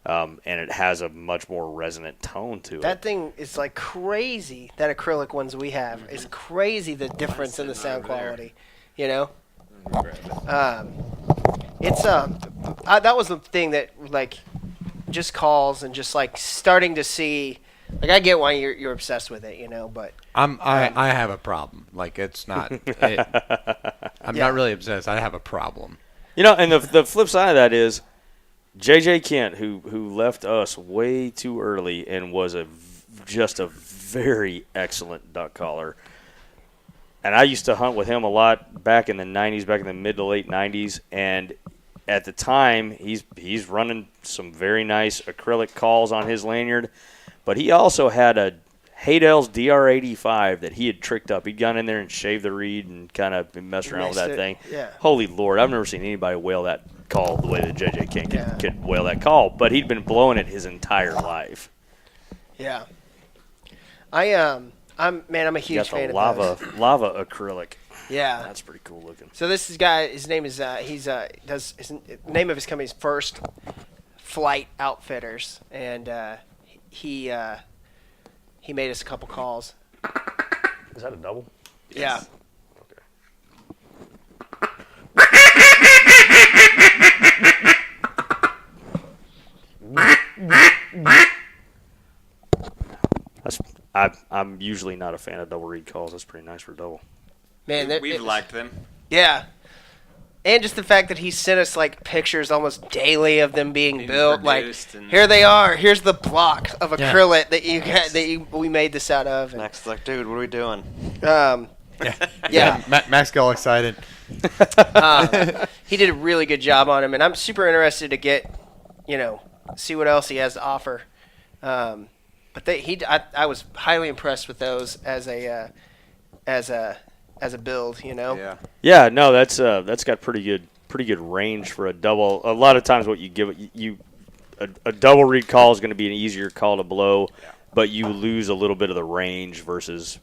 And it has a much more resonant tone to it. That thing is like crazy. That acrylic ones we have is crazy. The difference in the sound quality, you know. It's that was the thing that like just calls and just like starting to see. Like I get why you're obsessed with it, you know, but I have a problem. Like it's not. I'm not really obsessed. I have a problem. You know, and the flip side of that is J.J. Kent, who left us way too early and was just a very excellent duck caller. And I used to hunt with him a lot back in the 90s, back in the mid to late 90s, and at the time he's running some very nice acrylic calls on his lanyard, but he also had a Haydell's DR85 that he had tricked up. He'd gone in there and shaved the reed and kind of messed around with that thing. Yeah. Holy Lord, I've never seen anybody whale that call the way that J.J. King could whale that call, but he'd been blowing it his entire life. Yeah. I'm a huge fan of those. Lava acrylic. Yeah. That's pretty cool looking. So this is guy. His name is name of his company is First Flight Outfitters, and he made us a couple calls. Is that a double? Yeah. I'm usually not a fan of double reed calls. That's pretty nice for a double. Man, we've liked them. Yeah. And just the fact that he sent us like pictures almost daily of them being built. Like here they are. Here's the block of acrylic that we made this out of. And, Max is like, dude, what are we doing? Yeah. Max got all excited. He did a really good job on him, and I'm super interested to get, see what else he has to offer. But I was highly impressed with those as a build, Yeah. Yeah, no, that's got pretty good range for a double. A lot of times, what you give it, a double reed call is going to be an easier call to blow, but you lose a little bit of the range versus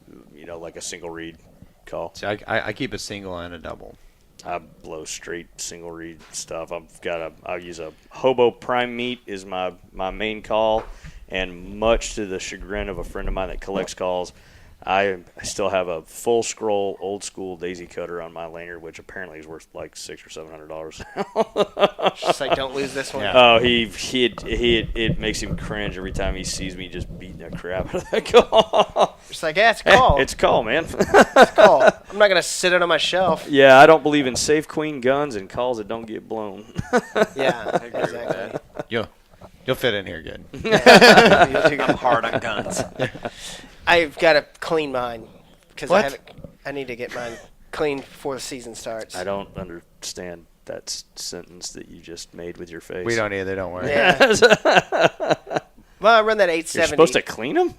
like a single reed call. See, I keep a single and a double. I blow straight single reed stuff. I'll use a Hobo Prime Meat is my main call, and much to the chagrin of a friend of mine that collects calls, I still have a full scroll old school daisy cutter on my lanyard, which apparently is worth like $600 or $700. Just like, don't lose this one. Oh, it makes him cringe every time he sees me just beating the crap out of that call. Just like, it's a call. It's a call, man. It's a call. I'm not gonna sit it on my shelf. Yeah, I don't believe in safe queen guns and calls that don't get blown. Yeah, I agree with exactly. that. You'll fit in here good. I'm hard on guns. I've got to clean mine because What? I need to get mine clean before the season starts. I don't understand that sentence that you just made with your face. We don't either. Don't worry. Yeah. Well, I run that 870. You're supposed to clean them?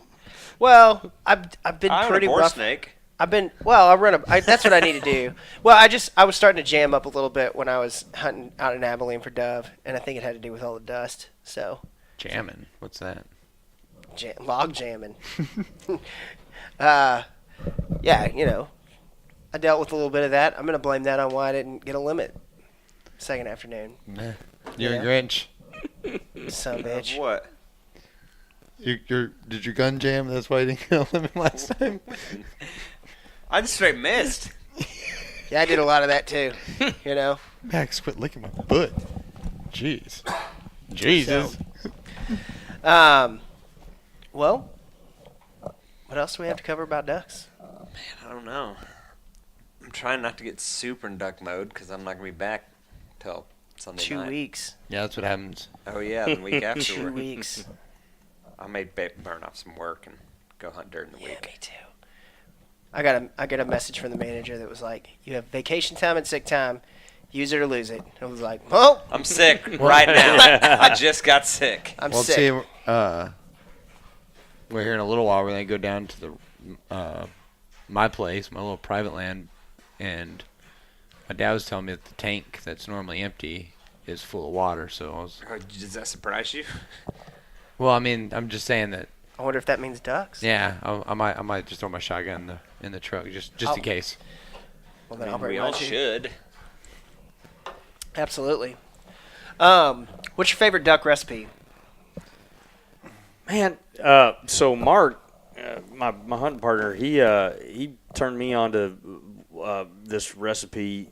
Well, I've been I own a pretty boar rough. snake. That's what I need to do. Well, I was starting to jam up a little bit when I was hunting out in Abilene for dove, and I think it had to do with all the dust. So, Jamming. What's that? log jamming. Yeah, I dealt with a little bit of that. I'm gonna blame that on why I didn't get a limit second afternoon. Nah. You're Yeah. a Grinch. Son of a bitch. What? Did your gun jam? That's why you didn't get a limit last time? I just straight missed. Yeah, I did a lot of that too. Max, quit licking my foot. Jeez. Jesus. Well, what else do we have to cover about ducks? I don't know. I'm trying not to get super in duck mode because I'm not going to be back till Sunday 2 night. weeks. Yeah, that's what happens. Oh, yeah, the week 2 afterward. weeks. I may burn off some work and go hunt during the Yeah, week. me too. I got a message from the manager that was like, "You have vacation time and sick time. Use it or lose it." I was like, "Well, I'm sick right now. I just got sick. I'm Well, sick." see, we're here in a little while. We're going to go down to my place, my little private land, and my dad was telling me that the tank that's normally empty is full of water. So I was, Oh, does that surprise you? well, I mean, I'm just saying that. I wonder if that means ducks. Yeah, I might just throw my shotgun in the truck just in case. Well, then I'll bring We mine all too. should. Absolutely. What's your favorite duck recipe? Man, so Mark, my hunting partner, he turned me on to this recipe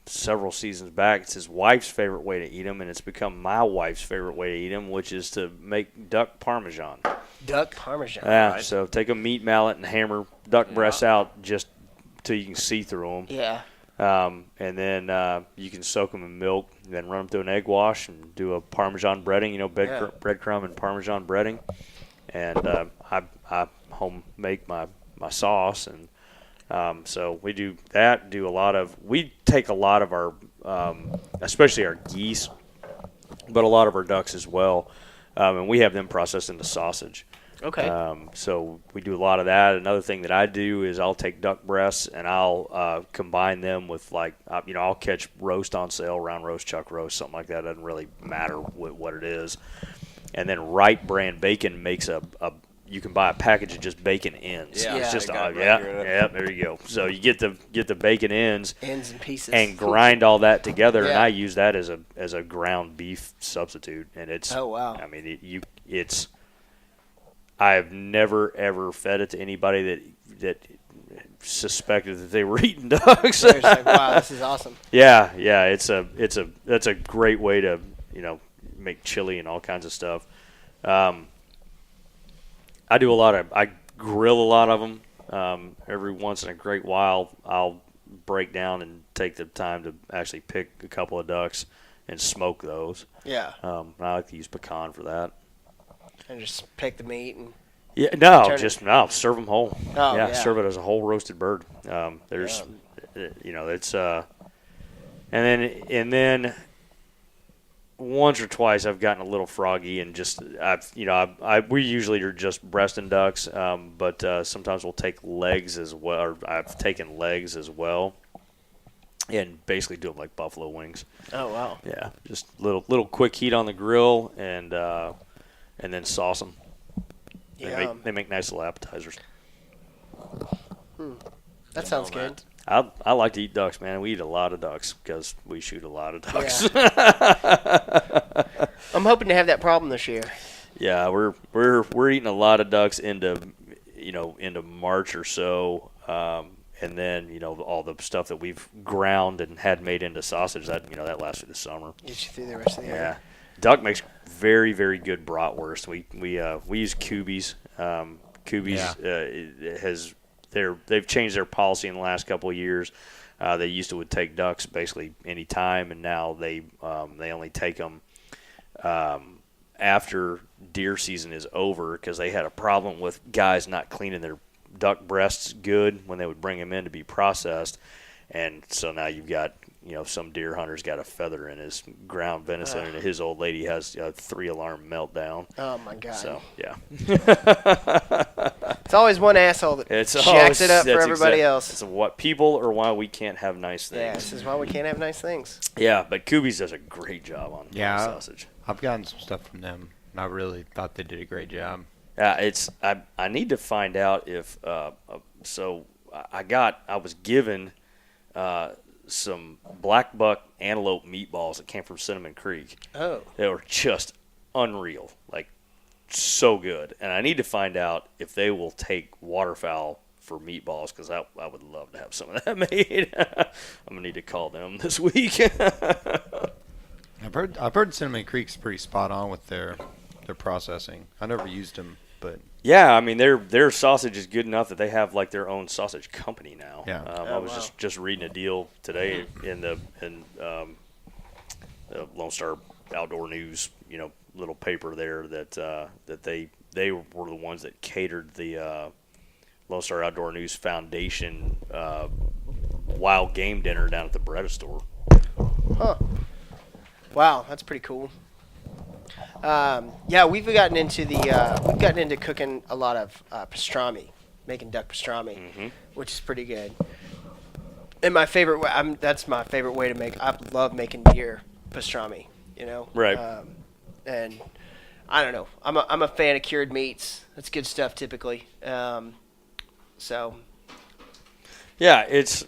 several seasons back. It's his wife's favorite way to eat them, and it's become my wife's favorite way to eat them, which is to make duck parmesan. Duck parmesan. Yeah, right. so take a meat mallet and hammer duck breasts out just till you can see through them. Yeah. And then you can soak them in milk, then run them through an egg wash and do a Parmesan breading, breadcrumb and Parmesan breading. And I home make my sauce. And so we do that, we take a lot of our, especially our geese, but a lot of our ducks as well. And we have them processed into sausage. Okay. So we do a lot of that. Another thing that I do is I'll take duck breasts and I'll combine them with I'll catch roast on sale, round roast, chuck roast, something like that. Doesn't really matter what it is. And then Wright brand bacon makes you can buy a package of just bacon ends. Yeah, It's just I got it right here. there you go. So you get the bacon ends Ends and pieces. and grind all that together, and Yeah. I use that as a ground beef substitute. And it's Oh, wow. I mean it's. I've never ever fed it to anybody that suspected that they were eating ducks. They're just like, wow, this is awesome. Yeah, that's a great way to make chili and all kinds of stuff. I grill a lot of them. Every once in a great while, I'll break down and take the time to actually pick a couple of ducks and smoke those. Yeah. I like to use pecan for that. And just pick the meat and Yeah, serve them whole. Oh, yeah, yeah. serve it as a whole roasted bird. It's, and then once or twice I've gotten a little froggy and we usually are just breast and ducks, but sometimes we'll take legs as well, or I've taken legs as well, and basically do them like buffalo wings. oh wow. Yeah, just little quick heat on the grill and then sauce them. Yeah. They make nice little appetizers. That sounds good. I like to eat ducks, man. We eat a lot of ducks because we shoot a lot of ducks. I'm hoping to have that problem this year. Yeah, we're eating a lot of ducks into March or so, and then all the stuff that we've ground and had made into sausage that lasts through the summer. Get you through the rest of the Yeah, year. duck makes very, very good bratwurst. We use Kubi's. Kubi's they've changed their policy in the last couple of years. They used to would take ducks basically any time, and now they only take them after deer season is over because they had a problem with guys not cleaning their duck breasts good when they would bring them in to be processed, and so now you've got some deer hunter's got a feather in his ground venison, and his old lady has a 3-alarm meltdown. Oh my God. So yeah, it's always one asshole that jacks it up for everybody else. It's what people are why we can't have nice things. Yeah, this is why we can't have nice things. Yeah, but Kubi's does a great job on sausage. I've gotten some stuff from them, and I really thought they did a great job. I need to find out if so I was given some black buck antelope meatballs that came from Cinnamon Creek. Oh. They were just unreal, like so good. And I need to find out if they will take waterfowl for meatballs, because I would love to have some of that made. I'm gonna need to call them this week. I've heard Cinnamon Creek's pretty spot on with their processing. I never used them, but yeah, I mean their sausage is good enough that they have like their own sausage company now. Yeah. I was just reading a deal today in the Lone Star Outdoor News, little paper there that they were the ones that catered the Lone Star Outdoor News Foundation wild game dinner down at the Beretta store. Huh. Wow, that's pretty cool. Yeah, we've gotten into cooking a lot of pastrami, making duck pastrami, which is pretty good. And my favorite way, that's my favorite way to make. I love making deer pastrami. Right. And I don't know. I'm a fan of cured meats. That's good stuff typically. So. Yeah, it's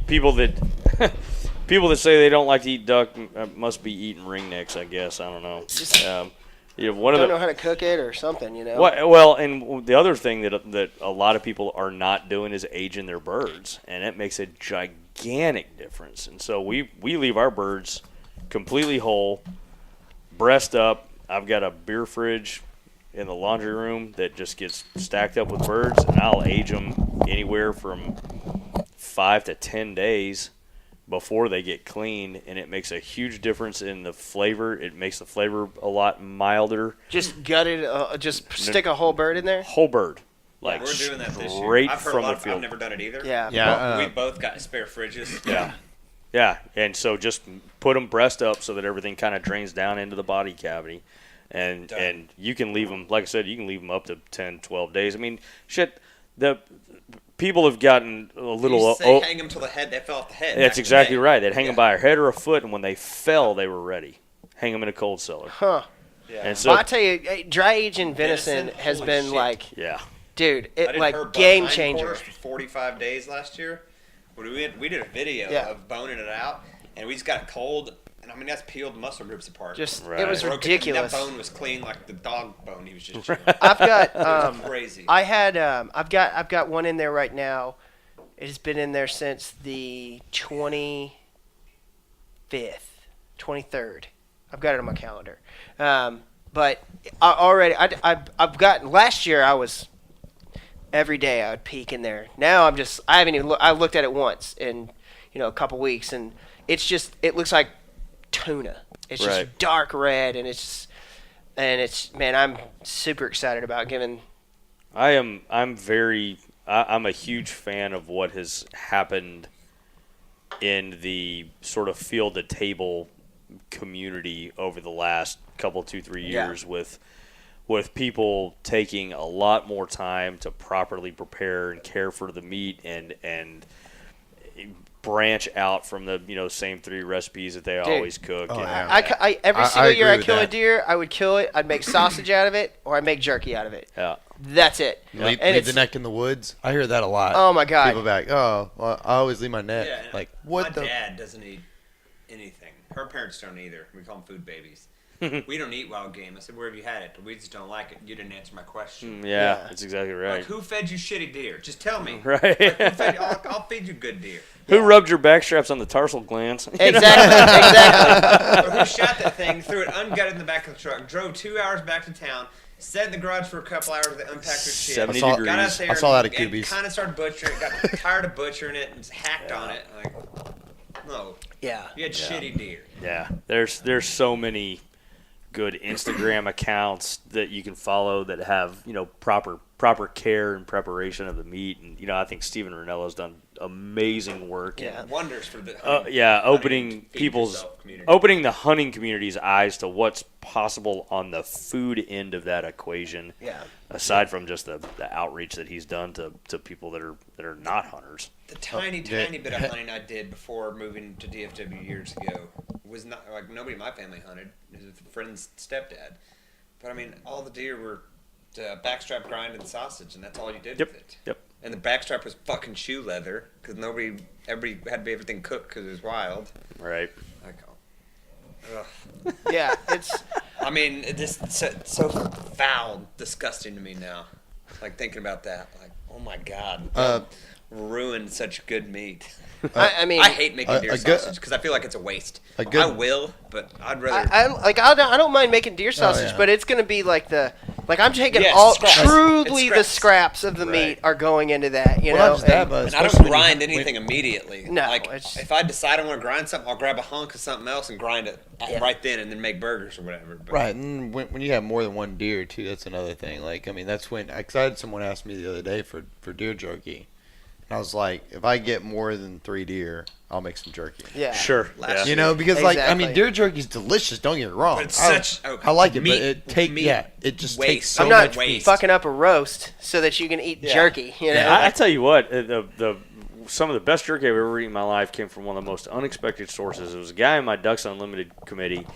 people that. People that say they don't like to eat duck must be eating ringnecks, I guess. I don't know. Don't know how to cook it or something, Well, and the other thing that a lot of people are not doing is aging their birds, and it makes a gigantic difference. And so we leave our birds completely whole, breast up. I've got a beer fridge in the laundry room that just gets stacked up with birds, and I'll age them anywhere from 5 to 10 days before they get clean, and it makes a huge difference in the flavor. It makes the flavor a lot milder. Just gutted, stick a whole bird in there? Whole bird. Like we're doing that this year. Straight I've heard from a lot the field. I've never done it either. Yeah. We both got spare fridges. Yeah, and so just put them breast up so that everything kind of drains down into the body cavity. And you can leave them, like I said, you can leave them up to 10, 12 days. I mean, shit, the people have gotten a little... You say hang them till the head, they fell off the head. That's exactly right. They'd hang them by a head or a foot, and when they fell, they were ready. Hang them in a cold cellar. Huh. Yeah. And so, well, I tell you, dry aging venison has been shit. like... Yeah. Dude, I did like her buck game hind changer. quarters for 45 days last year. We did a video of boning it out, and we just got it cold. And I mean, that's peeled muscle groups apart. Just Right. it was Broke it, ridiculous. and that bone was clean like the dog bone he was just chewing. I've got It was crazy. I've got one in there right now. It has been in there since the 25th, 23rd. I've got it on my calendar. But I've gotten last year. I was every day I would peek in there. Now I haven't even I looked at it once in a couple weeks, and it looks like tuna. It's Right. just dark red, and man, I'm super excited about giving. I'm a huge fan of what has happened in the sort of field to table community over the last couple 2-3 years with people taking a lot more time to properly prepare and care for the meat and branch out from the same 3 recipes that they always cook. Oh, and, yeah. Every single year agree I with kill a that. deer, I would kill it. I'd make sausage out of it, or I'd make jerky out of it. yeah. That's it. Leave And the neck in the woods. I hear that a lot. Oh my God. People back. Oh, well, I always leave my neck. Yeah, Like what my the? dad doesn't eat anything. Her parents don't either. We call them food babies. We don't eat wild game. I said, where have you had it? We just don't like it. You didn't answer my question. Yeah, Yeah. that's exactly right. Like, who fed you shitty deer? Just tell me. Right. Like, who fed you? I'll feed you good deer. Who rubbed your back straps on the tarsal glands? Exactly. Or who shot that thing, threw it ungutted in the back of the truck, drove 2 hours back to town, sat in the garage for a couple hours, they unpacked their shit. 70 I saw- degrees. Got out there I saw that at and Kubi's. kind of started butchering it, got tired of butchering it, and just hacked on it. Like, no. Yeah. You had shitty deer. Yeah, there's so many good Instagram accounts that you can follow that have proper proper care and preparation of the meat. And I think Steven Ranello's done amazing work. Yeah. Wonders for the opening opening the hunting community's eyes to what's possible on the food end of that equation. Yeah. Aside from just the outreach that he's done to people that are not hunters. The tiny bit of hunting I did before moving to DFW years ago was not like nobody in my family hunted. It was a friend's stepdad. But I mean, all the deer were backstrap grind and sausage, and that's all you did with it. Yep. And the backstrap was fucking shoe leather because everybody had everything cooked because it was wild. Right. Like, Yeah, it's. I mean, it just so foul, disgusting to me now. Like thinking about that, like, oh my god, ruined such good meat. I mean, I hate making deer sausage because I feel like it's a waste. I will, but I'd rather. I don't mind making deer sausage, yeah. but it's gonna be like I'm taking Yeah, all scraps. truly It's the scraps. scraps of the Right. meat are going into that. You Well, know, not just that, but And I don't especially when grind you- anything immediately. No, like it's- if I decide I want to grind something, I'll grab a hunk of something else and grind it right then, and then make burgers or whatever. But Right, and when you have more than one deer too, that's another thing. Like, I mean, that's when I had someone ask me the other day for deer jerky, and I was like, if I get more than 3 deer, I'll make some jerky. yeah, Sure. Last You know, because like, I mean, Exactly. deer jerky's delicious. Don't get me wrong. But it's I like it, meat- but it just waste. takes so I'm not much waste. fucking up a roast so that you can eat jerky. You know, Yeah. I tell you what, some of the best jerky I've ever eaten in my life came from one of the most unexpected sources. It was a guy in my Ducks Unlimited committee,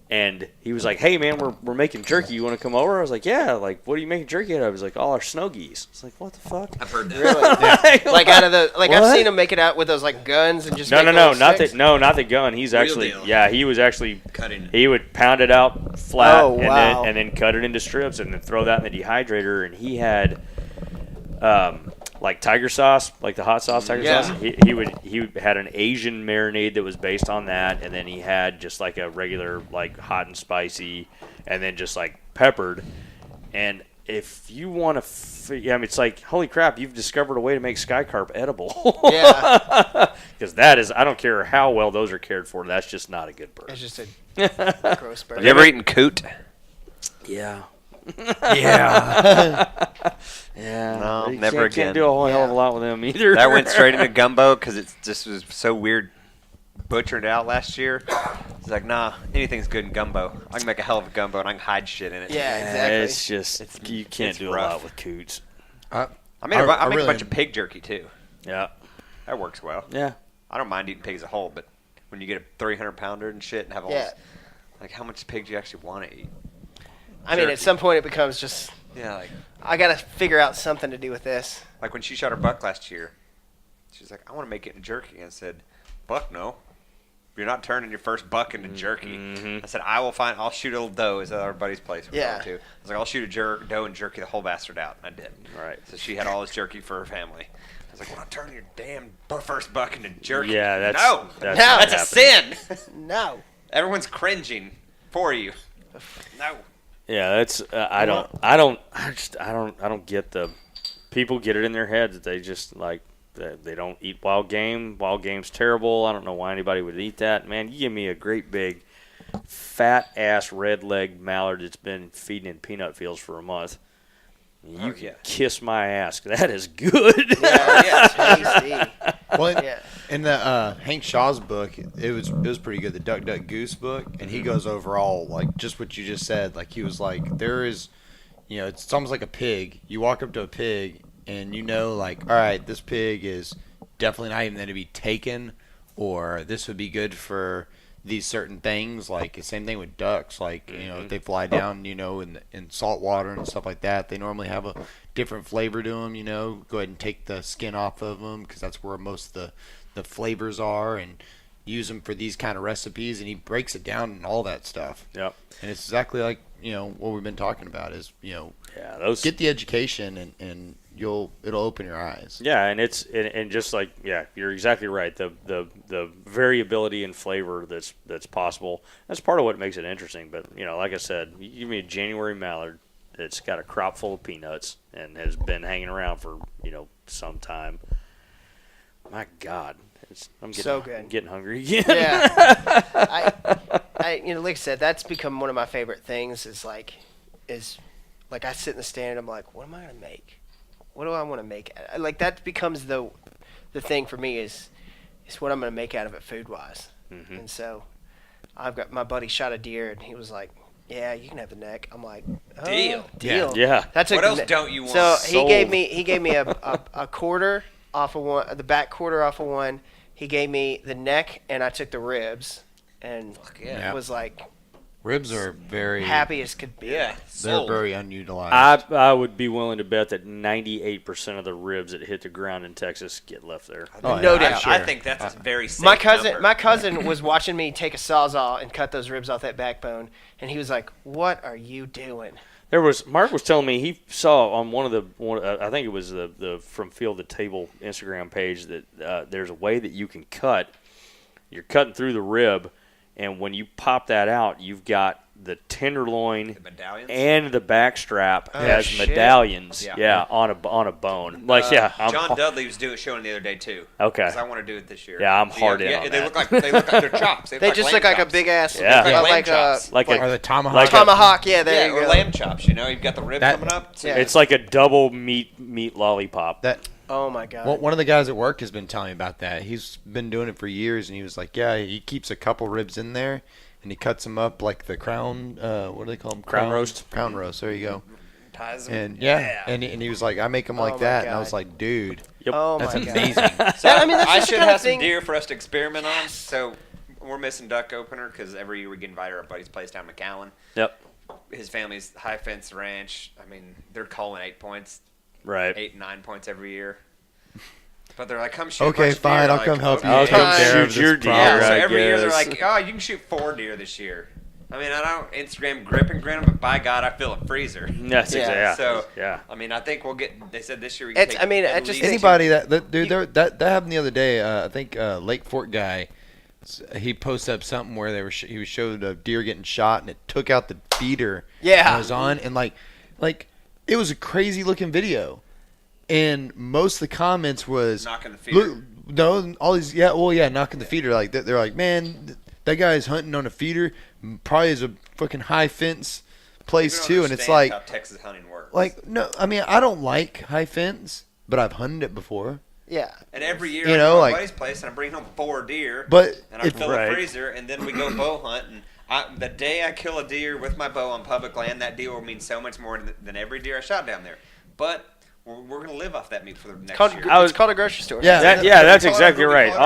and he was like, "Hey man, we're making jerky. You want to come over?" I was like, "Yeah." Like, what are you making jerky out of? He was like, "All our snow geese." It's like, what the fuck? I've heard that. really, like out of the I've What? seen them make it out with those like guns and just No, make not little the sticks. gun. He's actually, deal. he was actually Cutting. He would pound it out flat, Oh, wow. and then cut it into strips, and then throw that in the dehydrator. And he had, like tiger sauce, like the hot sauce tiger Yeah. sauce. He had an Asian marinade that was based on that, and then he had just like a regular like hot and spicy, and then just like peppered. And if you want to, I mean, it's like, holy crap, you've discovered a way to make sky carp edible. Yeah, Because that is, I don't care how well those are cared for, that's just not a good bird. it's just a gross bird. Have you ever eaten coot? Yeah. Yeah. Yeah. No, You never can't again. do a whole hell of Yeah. a lot with them either. That went straight into gumbo because it just was so weird. Butchered out last year. It's like, nah, anything's good in gumbo. I can make a hell of a gumbo and I can hide shit in it. Yeah, Yeah, exactly. it's just, you can't it's do rough. a lot with coots. I make a really bunch of pig jerky too. Yeah. That works well. Yeah. I don't mind eating pig as a whole, but when you get a 300-pounder and shit and have all Yeah. this, like how much pig do you actually want to eat? I mean, at jerky. some point it becomes just Yeah, like I gotta figure out something to do with this. when she shot her buck last year, she's like, I want to make it in jerky. And I said, buck, no. You're not turning your first buck into jerky. Mhm. I said, I'll shoot a little doe. Is at our buddy's place we're Yeah. going to. I was like, I'll shoot a doe and jerky the whole bastard out. And I did. Right. So she had all this jerky for her family. I was like, we're not turning your damn first buck into jerky. Yeah, that's no. that's No. not That's a happening. sin. No. Everyone's cringing for you. No. Yeah, that's I don't get the people get it in their heads that they just like they don't eat wild game. Wild game's terrible. I don't know why anybody would eat that. Man, you give me a great big fat ass red leg mallard that's been feeding in peanut fields for a month. You can yeah. kiss my ass. That is good. Yeah, tasty. Well, Yeah. in the Hank Shaw's book, it was pretty good. The Duck Duck Goose book, and he goes over all like just what you just said. Like he was like, there is, it's almost like a pig. You walk up to a pig, and like, all right, this pig is definitely not even going to be taken, or this would be good for these certain things. Like the same thing with ducks. Like if they fly down, in salt water and stuff like that, they normally have a different flavor to them. Go ahead and take the skin off of them because that's where most of the flavors are, and use them for these kind of recipes. And he breaks it down and all that stuff. Yep. And it's exactly like what we've been talking about is Yeah, those get the education and it'll open your eyes. Yeah, and it's and just like you're exactly right. The variability in flavor that's possible. That's part of what makes it interesting. But like I said, you give me a January mallard that's got a crop full of peanuts and has been hanging around for some time. My God, I'm getting So good. I'm getting hungry again. Yeah. I like I said, that's become one of my favorite things. Is like I sit in the stand and I'm like, what am I gonna make? What do I want to make? Like that becomes the thing for me is what I'm gonna make out of it food wise. Mm-hmm. And so I've got my buddy shot a deer and he was like, yeah, you can have the neck. I'm like, oh, deal. Yeah. That's What else don't you want? So Sold. he gave me a quarter off of one, the back quarter off of one. He gave me the neck and I took the ribs and yeah. was like Ribs are very happy as could be. Yeah. They're Sold. very unutilized. I would be willing to bet that 98% of the ribs that hit the ground in Texas get left there. No doubt. I think that's a very safe My number. cousin was watching me take a Sawzall and cut those ribs off that backbone, and he was like, "What are you doing?" Mark was telling me he saw on I think it was the From Field to Table Instagram page that there's a way that you can cut. You're cutting through the rib, and when you pop that out, you've got the tenderloin The medallions? and the backstrap as shit. medallions. Yeah. Yeah, on a bone. John Dudley was showing the other day too. Okay. Because I want to do it this year. Yeah, I'm hard in Yeah, on they that. look like they're chops. They just look like a big ass, Yeah. Like lamb like a chops. like or a the tomahawk. like a- tomahawk. Yeah, there Yeah, you or go. lamb chops. You know, you've got the rib That- coming up. So Yeah. it's like a double meat lollipop. that Oh my god. well, one of the guys at work has been telling me about that. He's been doing it for years, and he was like, "Yeah, he keeps a couple ribs in there, and he cuts them up like the crown. What do they call them? Crown roast. Crown roast. There you go. ties them. And and he was like, "I make them Oh like my that," and I God. was like, "Dude, Yep. Oh that's my god. amazing." So I mean, that's I just the should kind of have some thing- deer for us to experiment on. So we're missing duck opener because every year we get invited to our buddy's place down in McAllen. Yep. His family's high fence ranch. I mean, they're calling 8 points, Right. 8 and 9 points every year. But they're like, come shoot. Okay, a bunch of fine, deer. I'll Like, come help you I'll okay. come take care of shoot your this deer. Yeah, problem. so I every year they're guess. like, oh, you can shoot 4 deer this year. I mean, I don't Instagram grip and grin, but by God, I feel a freezer. That's Yeah. exactly. So, yeah. I mean, I think we'll get. They said this year we can It's- take I mean, at I just least think- Anybody that happened the other day. I think Lake Fort guy. He posted up something where he was showed a deer getting shot, and it took out the feeder. Yeah. It was on, and like it was a crazy looking video, and most of the comments was knocking the feeder. Look, no, all these knocking the feeder. Like they're like, man, that guy's hunting on a feeder. Probably is a fucking high fence place People don't too, and it's understand like, how Texas hunting works. no, I mean, I don't like high fence, but I've hunted it before. Yeah. And every year, You I know, go to like- my buddy's place and I bring home 4 deer. But and I if- fill Right. the freezer, and then we go bow hunt. And the day I kill a deer with my bow on public land, that deer will mean so much more than every deer I shot down there. But we're going to live off that meat for the next year. It's called a grocery store. Yeah. That's Call it exactly a right. grocery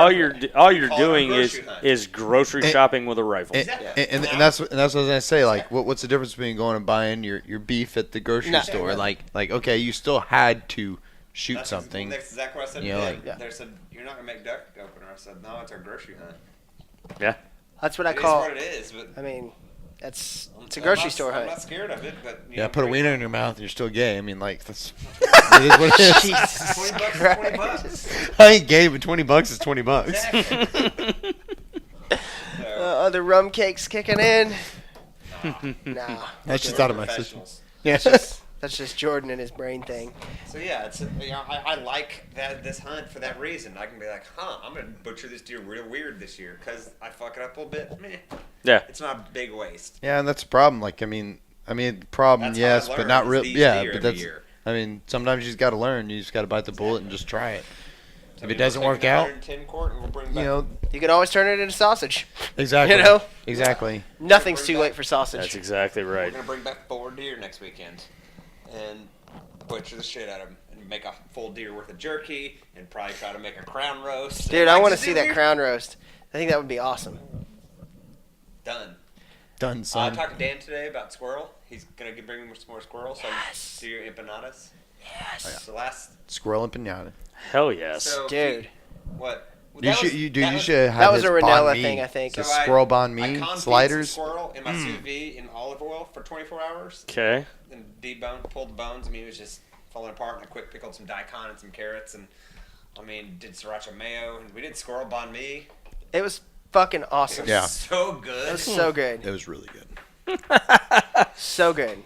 All you're Call it a doing grocery hunt. is grocery And- shopping with a rifle. And that's what I was gonna say. Like, what's the difference between going and buying your beef at the grocery No. store? Like, okay, you still had to shoot That's something. That's exactly what I said. You know, to like- them. They said, you're not going to make duck opener. I said, no, it's our grocery hunt. Yeah. That's what I It is call. what it is. But I mean, it's a I'm grocery not- store I'm hunt. not scared of it. But you Yeah, know, put a bring- wiener in your mouth and you're still gay. I mean, like, that's it is what it is. Jesus $20 is $20 Christ. bucks. I ain't gay, but $20 is $20. Exactly. So, The rum cake's kicking in. Nah. That's just out of my system. professionals. Yeah. That's just Jordan and his brain thing. So yeah, it's I like this hunt for that reason. I can be like, I'm gonna butcher this deer real weird this year because I fuck it up a little bit. Meh. Yeah. It's not a big waste. Yeah, and that's a problem. Like, I mean, problem, That's how I yes, but learn not is real. these Yeah, deer but every that's. year. I mean, sometimes you just got to learn. You just got to bite the bullet and just try it. So If it doesn't work out, 110 quart, and we'll bring you back. know, You can always turn it into sausage. exactly. You know? Exactly. Nothing's too late for sausage. That's exactly We're right. gonna bring back 4 deer next weekend, and butcher the shit out of them, and make a full deer worth of jerky, and probably try to make a crown roast. Dude, I Like, want to just see do that weird- crown roast. I think that would be awesome. Done. Done, I son. talked to Dan today about squirrel. He's gonna bring me some more squirrel, so Yes. I can do your empanadas. Yes. So last, Squirrel and pinata. Hell yes. so Dude. what? You That should, was- you that was- should have That was his a banh Ranella mi. thing, I think. The So I- squirrel banh I mi confit some sliders. squirrel in my sous vide in olive oil for 24 hours, Okay. and pulled the bones. I mean, it was just falling apart, and I quick pickled some daikon and some carrots, and I mean, did sriracha mayo, and we did squirrel banh mi. It was fucking It awesome. was Yeah. so It good. was so good. It was really good. So good.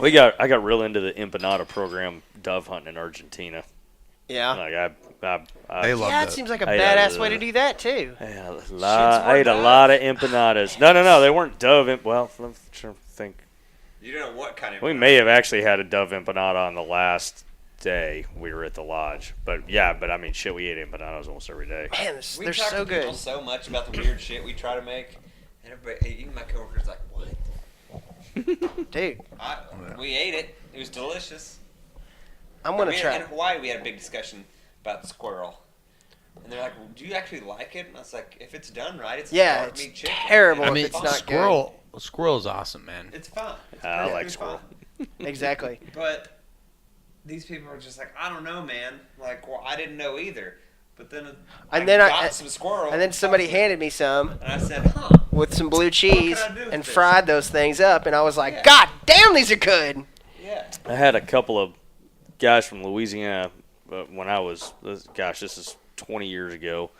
I got real into the empanada program dove hunting in Argentina. Yeah. Like They love Yeah, that. it seems like a I badass way to do that, too. I ate a Shits lot, were I ate a dove. lot of empanadas. No, they weren't dove. Well, I'm trying to think. You don't know what kind of. We may have actually had a dove empanada on the last day we were at the lodge. But I mean, shit, we ate empanadas almost every day. Man, We they're talk so to people good. so much about the weird shit we try to make, and everybody, even my coworkers, like, what? Dude, We ate it. It was delicious. I'm going to In try. Hawaii, we had a big discussion about squirrel. And they're like, well, do you actually like it? And I was like, if it's done right, it's Yeah, dark it's meat chicken. terrible I if mean, it's not squirrel's awesome, man. It's fun. It's I like perfectly squirrel. fine. Exactly. But these people are just like, I don't know, man. Like, well, I didn't know either. But then I got some squirrel. And then somebody handed me some And I said, huh. with some blue cheese I do with and this? fried those things up, and I was like, Yeah. God damn, these are good. Yeah. I had a couple of guys from Louisiana when I was, this is 20 years ago,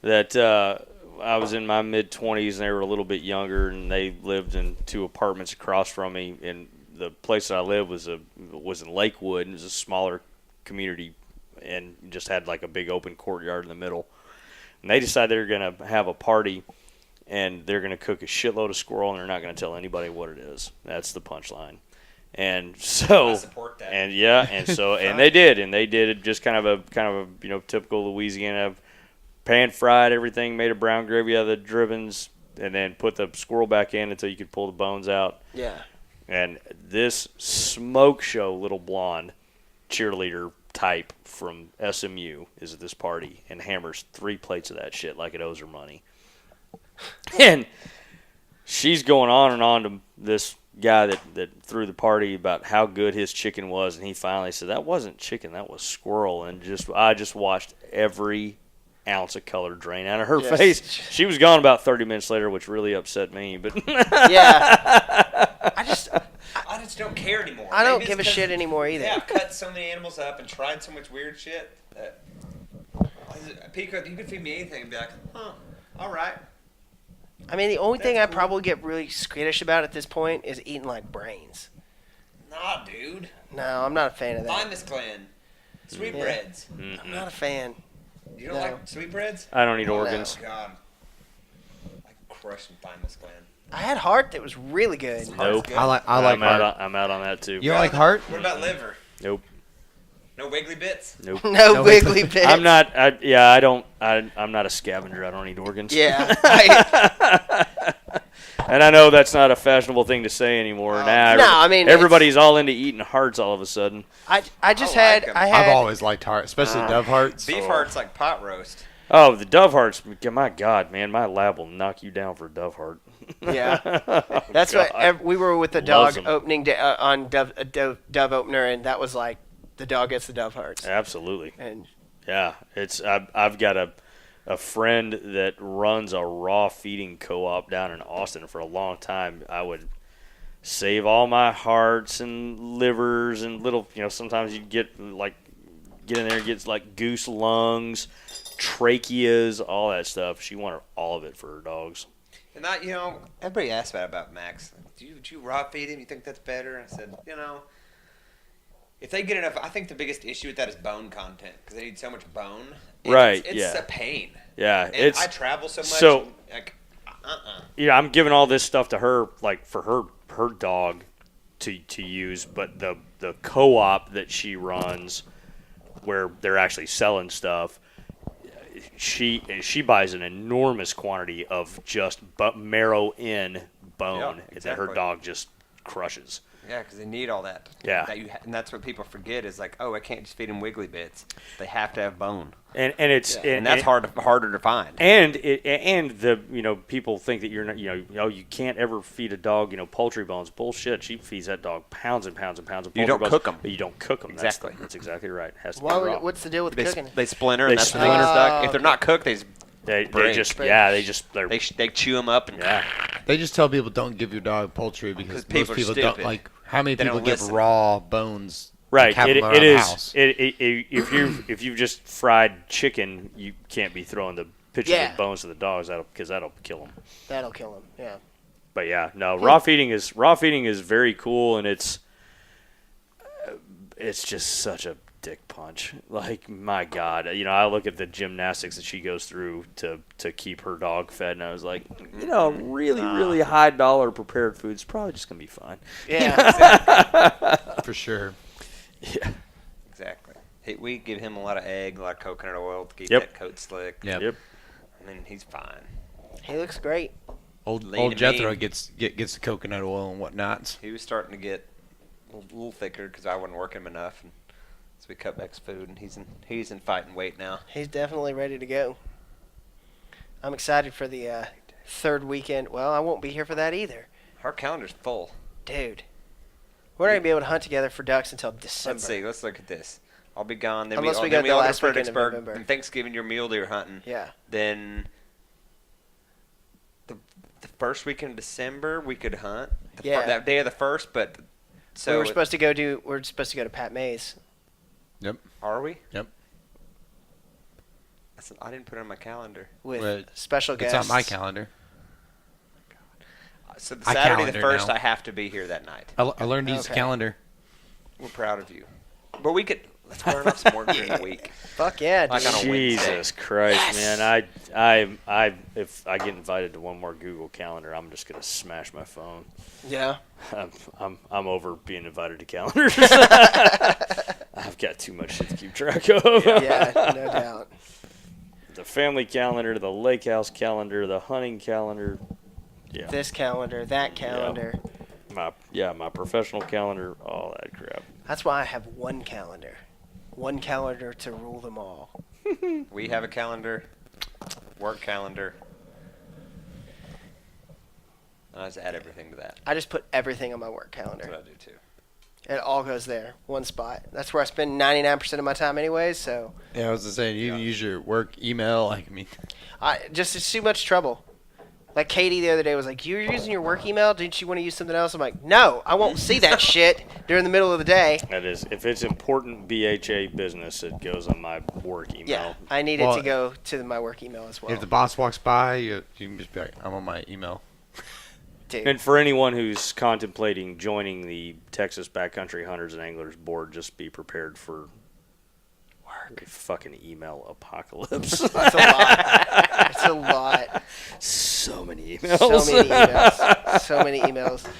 that I was in my mid-20s and they were a little bit younger, and they lived in 2 apartments across from me. And the place that I lived was in Lakewood, and it was a smaller community and just had like a big open courtyard in the middle. And they decided they were going to have a party, and they're going to cook a shitload of squirrel, and they're not going to tell anybody what it is. That's the punchline. And so, I support that. and yeah, and so, and they did it just kind of a typical Louisiana, pan fried everything, made a brown gravy out of the drippings, and then put the squirrel back in until you could pull the bones out. Yeah. And this smoke show little blonde cheerleader type from SMU is at this party and hammers 3 plates of that shit like it owes her money. And she's going on and on to this guy that threw the party about how good his chicken was, and he finally said, that wasn't chicken, that was squirrel. And I just watched every ounce of color drain out of her Yes. face. She was gone about 30 minutes later, which really upset me. But Yeah. I just don't care anymore. I don't Maybe it's give a 'cause, shit anymore either. Yeah, I've cut so many animals up and tried so much weird shit that Pico, you could feed me anything and be like, huh, all right. I mean, the only thing That's I cool. probably get really skittish about at this point is eating like brains. Nah, dude. No, I'm not a fan of that. Thymus gland. Sweetbreads. I'm not a fan. You don't No. like sweetbreads? I don't eat No. organs. Oh, God. I crush some thymus gland. I had heart that was really good. Nope. good. I like I'm heart. out on that too. You don't like heart? What about liver? Nope. No wiggly bits? Nope. No wiggly bits. I'm not. I'm not a scavenger. I don't eat organs. Yeah. And I know that's not a fashionable thing to say anymore. I mean, everybody's all into eating hearts all of a sudden. I just I like had 'em. I had I've always liked heart, especially dove hearts. Beef heart's like pot roast. Oh, the dove hearts! My God, man, my lab will knock you down for a dove heart. Yeah. That's God. what we were with the Loves dog 'em. opening day, on dove opener, and that was like the dog gets the dove hearts. Absolutely. And Yeah, it's I've got a friend that runs a raw feeding co-op down in Austin. For a long time, I would save all my hearts and livers and little, sometimes you get in there and get like goose lungs, tracheas, all that stuff. She wanted all of it for her dogs. And that, everybody asked about Max. Would you raw feed him? You think that's better? I said, if they get enough, I think the biggest issue with that is bone content because they need so much bone. And Right, It's yeah. a pain. Yeah, And I travel so much. so- and, like, I'm giving all this stuff to her, like for her dog to use, but the co-op that she runs, where they're actually selling stuff, she buys an enormous quantity of just marrow in bone Yeah, that her exactly. dog just crushes. Yeah, because they need all that. Yeah. And that's what people forget is like, oh, I can't just feed them wiggly bits. They have to have bone. And it's And that's harder to find. And the people think that you're not you can't ever feed a dog poultry bones. Bullshit. She feeds that dog pounds and pounds and pounds of poultry You don't bones. cook 'em. But you don't cook them. Exactly. That's exactly right. It has to why be would, raw. what's the deal with They, cooking? they splinter, They and that's the splinter. thing they're stuck. If Oh, they're not cooked, They break. just they're they chew them up and yeah. They just tell people don't give your dog poultry because 'Cause people most are people don't stupid. like. How many They people don't give listen. raw bones? Right. Have It them around it the is. house? If you've just fried chicken, you can't be throwing the pictures Yeah. of bones to the dogs. Because that'll kill them. That'll kill him. Yeah. But yeah, no, raw feeding is very cool, and it's just such a dick punch. Like, my God. You know, I look at the gymnastics that she goes through to keep her dog fed, and I was like, you know, really high dollar prepared food's probably just going to be fine. Yeah. For sure. Yeah. Exactly. Hey, we give him a lot of egg, a lot of coconut oil to keep Yep. that coat slick. Yep. I mean, he's fine. He looks great. Old Lean and Jethro mean. gets the coconut oil and whatnot. He was starting to get a little thicker because I wasn't working him enough, and so we cut back his food, and he's in fighting weight now. He's definitely ready to go. I'm excited for the third weekend. Well, I won't be here for that either. Our calendar's full. Dude. We're not going to be able to hunt together for ducks until December. Let's see. Let's look at this. I'll be gone. Then Unless we then go the all last to weekend of Fredericksburg. November. And Thanksgiving, you're mule deer hunting. Yeah. Then the first weekend of December, we could hunt. Yeah. That day of the first, but so We're supposed to go to Pat May's. Yep. Are we? Yep. I didn't put it on my calendar. With Well, special It's guests. on my calendar. So the I Saturday the calendar 1st, now. I have to be here that night. I learned to use Okay. a calendar. We're proud of you. But let's burn off some more during the week. Fuck yeah, dude. Like on a Jesus Wednesday. Christ, Yes. man! If I get invited to one more Google Calendar, I'm just gonna smash my phone. Yeah. I'm over being invited to calendars. I've got too much shit to keep track of. Yeah, no doubt. The family calendar, the lake house calendar, the hunting calendar. Yeah. This calendar, that calendar. My professional calendar, all that crap. That's why I have one calendar. One calendar to rule them all. We have a calendar, work calendar. And I just add everything to that. I just put everything on my work That's calendar. what I do too. It all goes there, one spot. That's where I spend 99% of my time anyways, so Yeah, I was just saying, you can use your work email. Like, I mean, it's too much trouble. Like Katie the other day was like, "You're using your work email? Didn't you want to use something else?" I'm like, "No, I won't see that shit during the middle of the day." That is, if it's important BHA business, it goes on my work email. Yeah, I need it to go to my work email as well. if the boss walks by, you can just be like, I'm on my email. Dude, And for anyone who's contemplating joining the Texas Backcountry Hunters and Anglers Board, just be prepared for fucking email apocalypse. it's a lot. It's a lot. So many emails. So many emails. So many emails.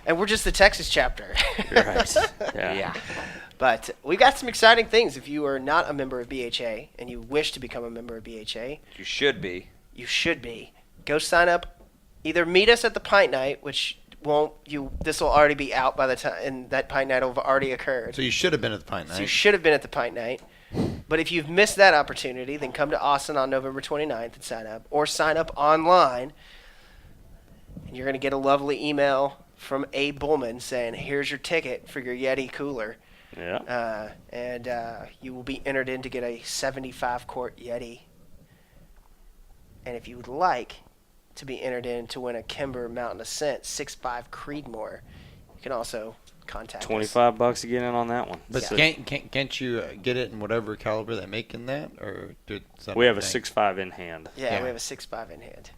And we're just the Texas chapter. Right. Yeah. But we've got some exciting things. If you are not a member of BHA and you wish to become a member of BHA, You should be. you should be. Go sign up. Either meet us at the Pint Night, which this will already be out by the time, and that Pint Night will have already occurred. So you should have been at the Pint Night. So you should have been at the Pint Night. But if you've missed that opportunity, then come to Austin on November 29th and sign up. Or sign up online. And you're going to get a lovely email from Abe Bullman saying, "Here's your ticket for your Yeti cooler." Yeah. And you will be entered in to get a 75-quart Yeti. And if you would like to be entered in to win a Kimber Mountain Ascent 6.5 Creedmoor, you can also contact us. $25 to get in on that one. But So can't you get it in whatever caliber they make in that, or we have a 6.5 in hand. Yeah, Yeah. we have a 6.5 in hand.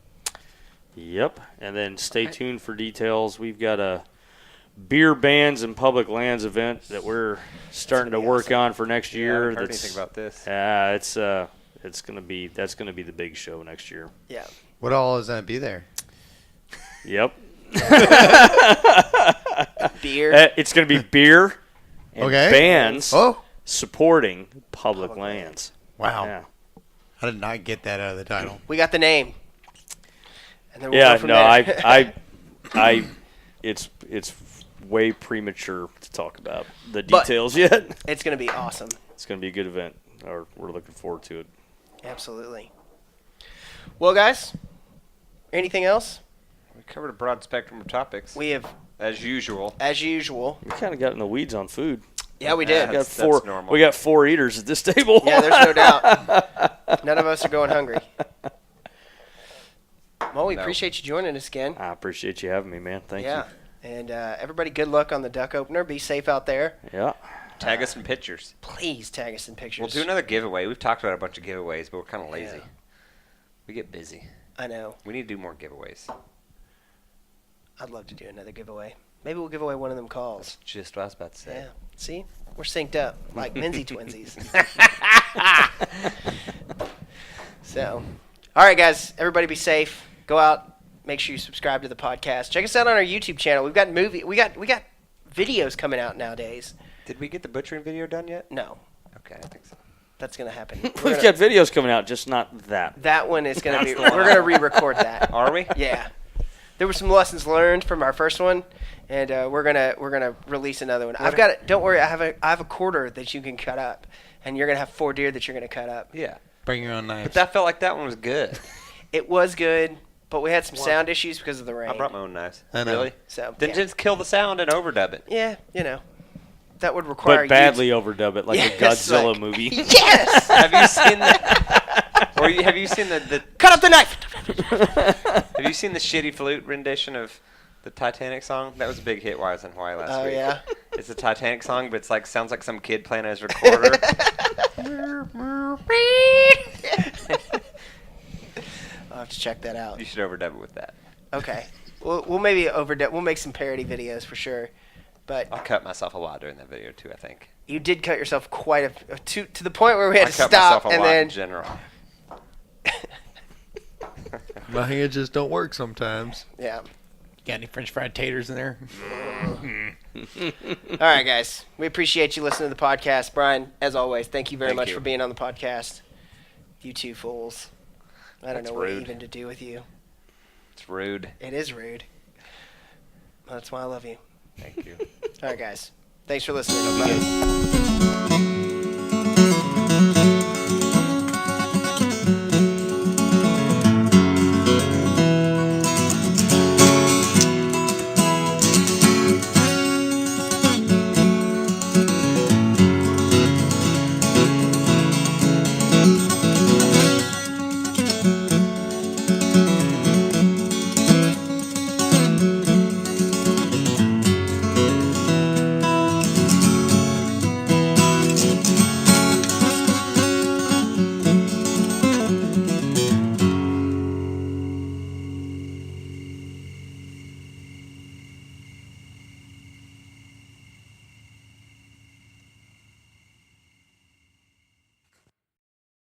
Yep. And then stay tuned for details. We've got a beer bans and public lands event that we're starting to gonna be work awesome. on for next I year. haven't heard anything about this. Yeah, that's gonna be the big show next year. Yeah. What all is that be there? Yep. Beer. It's gonna be beer and Okay. bands Oh, supporting public Public lands. wow! Yeah. I did not get that out of the title. We got the name. And then we'll Yeah. go from No, there. I it's way premature to talk about the But- details yet. It's going to be awesome. It's gonna be a good event. Or we're looking forward to it. Absolutely. Well, guys, anything else? We covered a broad spectrum of topics, We have, as usual. as usual. We kind of got in the weeds on food. Yeah, we did. We got That's normal. We got 4 eaters at this table. Yeah, there's no doubt. None of us are going hungry. Well, we No. appreciate you joining us again. I appreciate you having me, man. Thank Yeah. And everybody, good luck on the duck opener. Be safe out there. you. Yeah. Tag us in pictures. Please tag us in pictures. We'll do another giveaway. We've talked about a bunch of giveaways, but we're kind of lazy. Yeah. We get busy. I know. We need to do more giveaways. I'd love to do another giveaway. Maybe we'll give away one of them calls. Just what I was about to say. Yeah. See? We're synced up like Minzy twinsies. So, all right, guys. Everybody be safe. Go out. Make sure you subscribe to the podcast. Check us out on our YouTube channel. We've got we got videos coming out nowadays. Did we get the butchering video done yet? No, Okay, I think so. that's gonna happen. We've got videos coming out, just not that. That one is gonna be. That's the We're one. gonna re-record that. Are we? Yeah. There were some lessons learned from our first one, and we're gonna release another one. I've got. Don't worry. I have a quarter that you can cut up, and you're gonna have 4 deer that you're gonna cut up. Yeah. Bring your own But knives. that felt like that one was good. It was good, but we had some sound issues because of the rain. I brought my own knives. I know. Really? So Then yeah. just kill the sound and overdub it. Yeah, that would require. But badly overdub it, like a Yes, Godzilla like- movie. Yes. Have you seen that? Or have you seen the Cut up the knife. Have you seen the shitty flute rendition of the Titanic song? That was a big hit while I was in Hawaii last Oh week. yeah. It's a Titanic song, but it's like sounds like some kid playing on his recorder. I'll have to check that out. You should overdub it with that. Okay. We'll maybe overdub. We'll make some parody videos for sure. But I'll cut myself a lot during that video too, I think. you did cut yourself quite to the point where we had I to cut stop myself a and lot then. in general. My hands just don't work sometimes. Yeah. Got any French fried taters in there? All right, guys. We appreciate you listening to the podcast. Brian, as always, thank you very Thank much you. for being on the podcast. You two fools. I don't That's know what rude. even to do with you. It's rude. It is rude. That's why I love you. Thank you. All right, guys. Thanks for listening. Bye.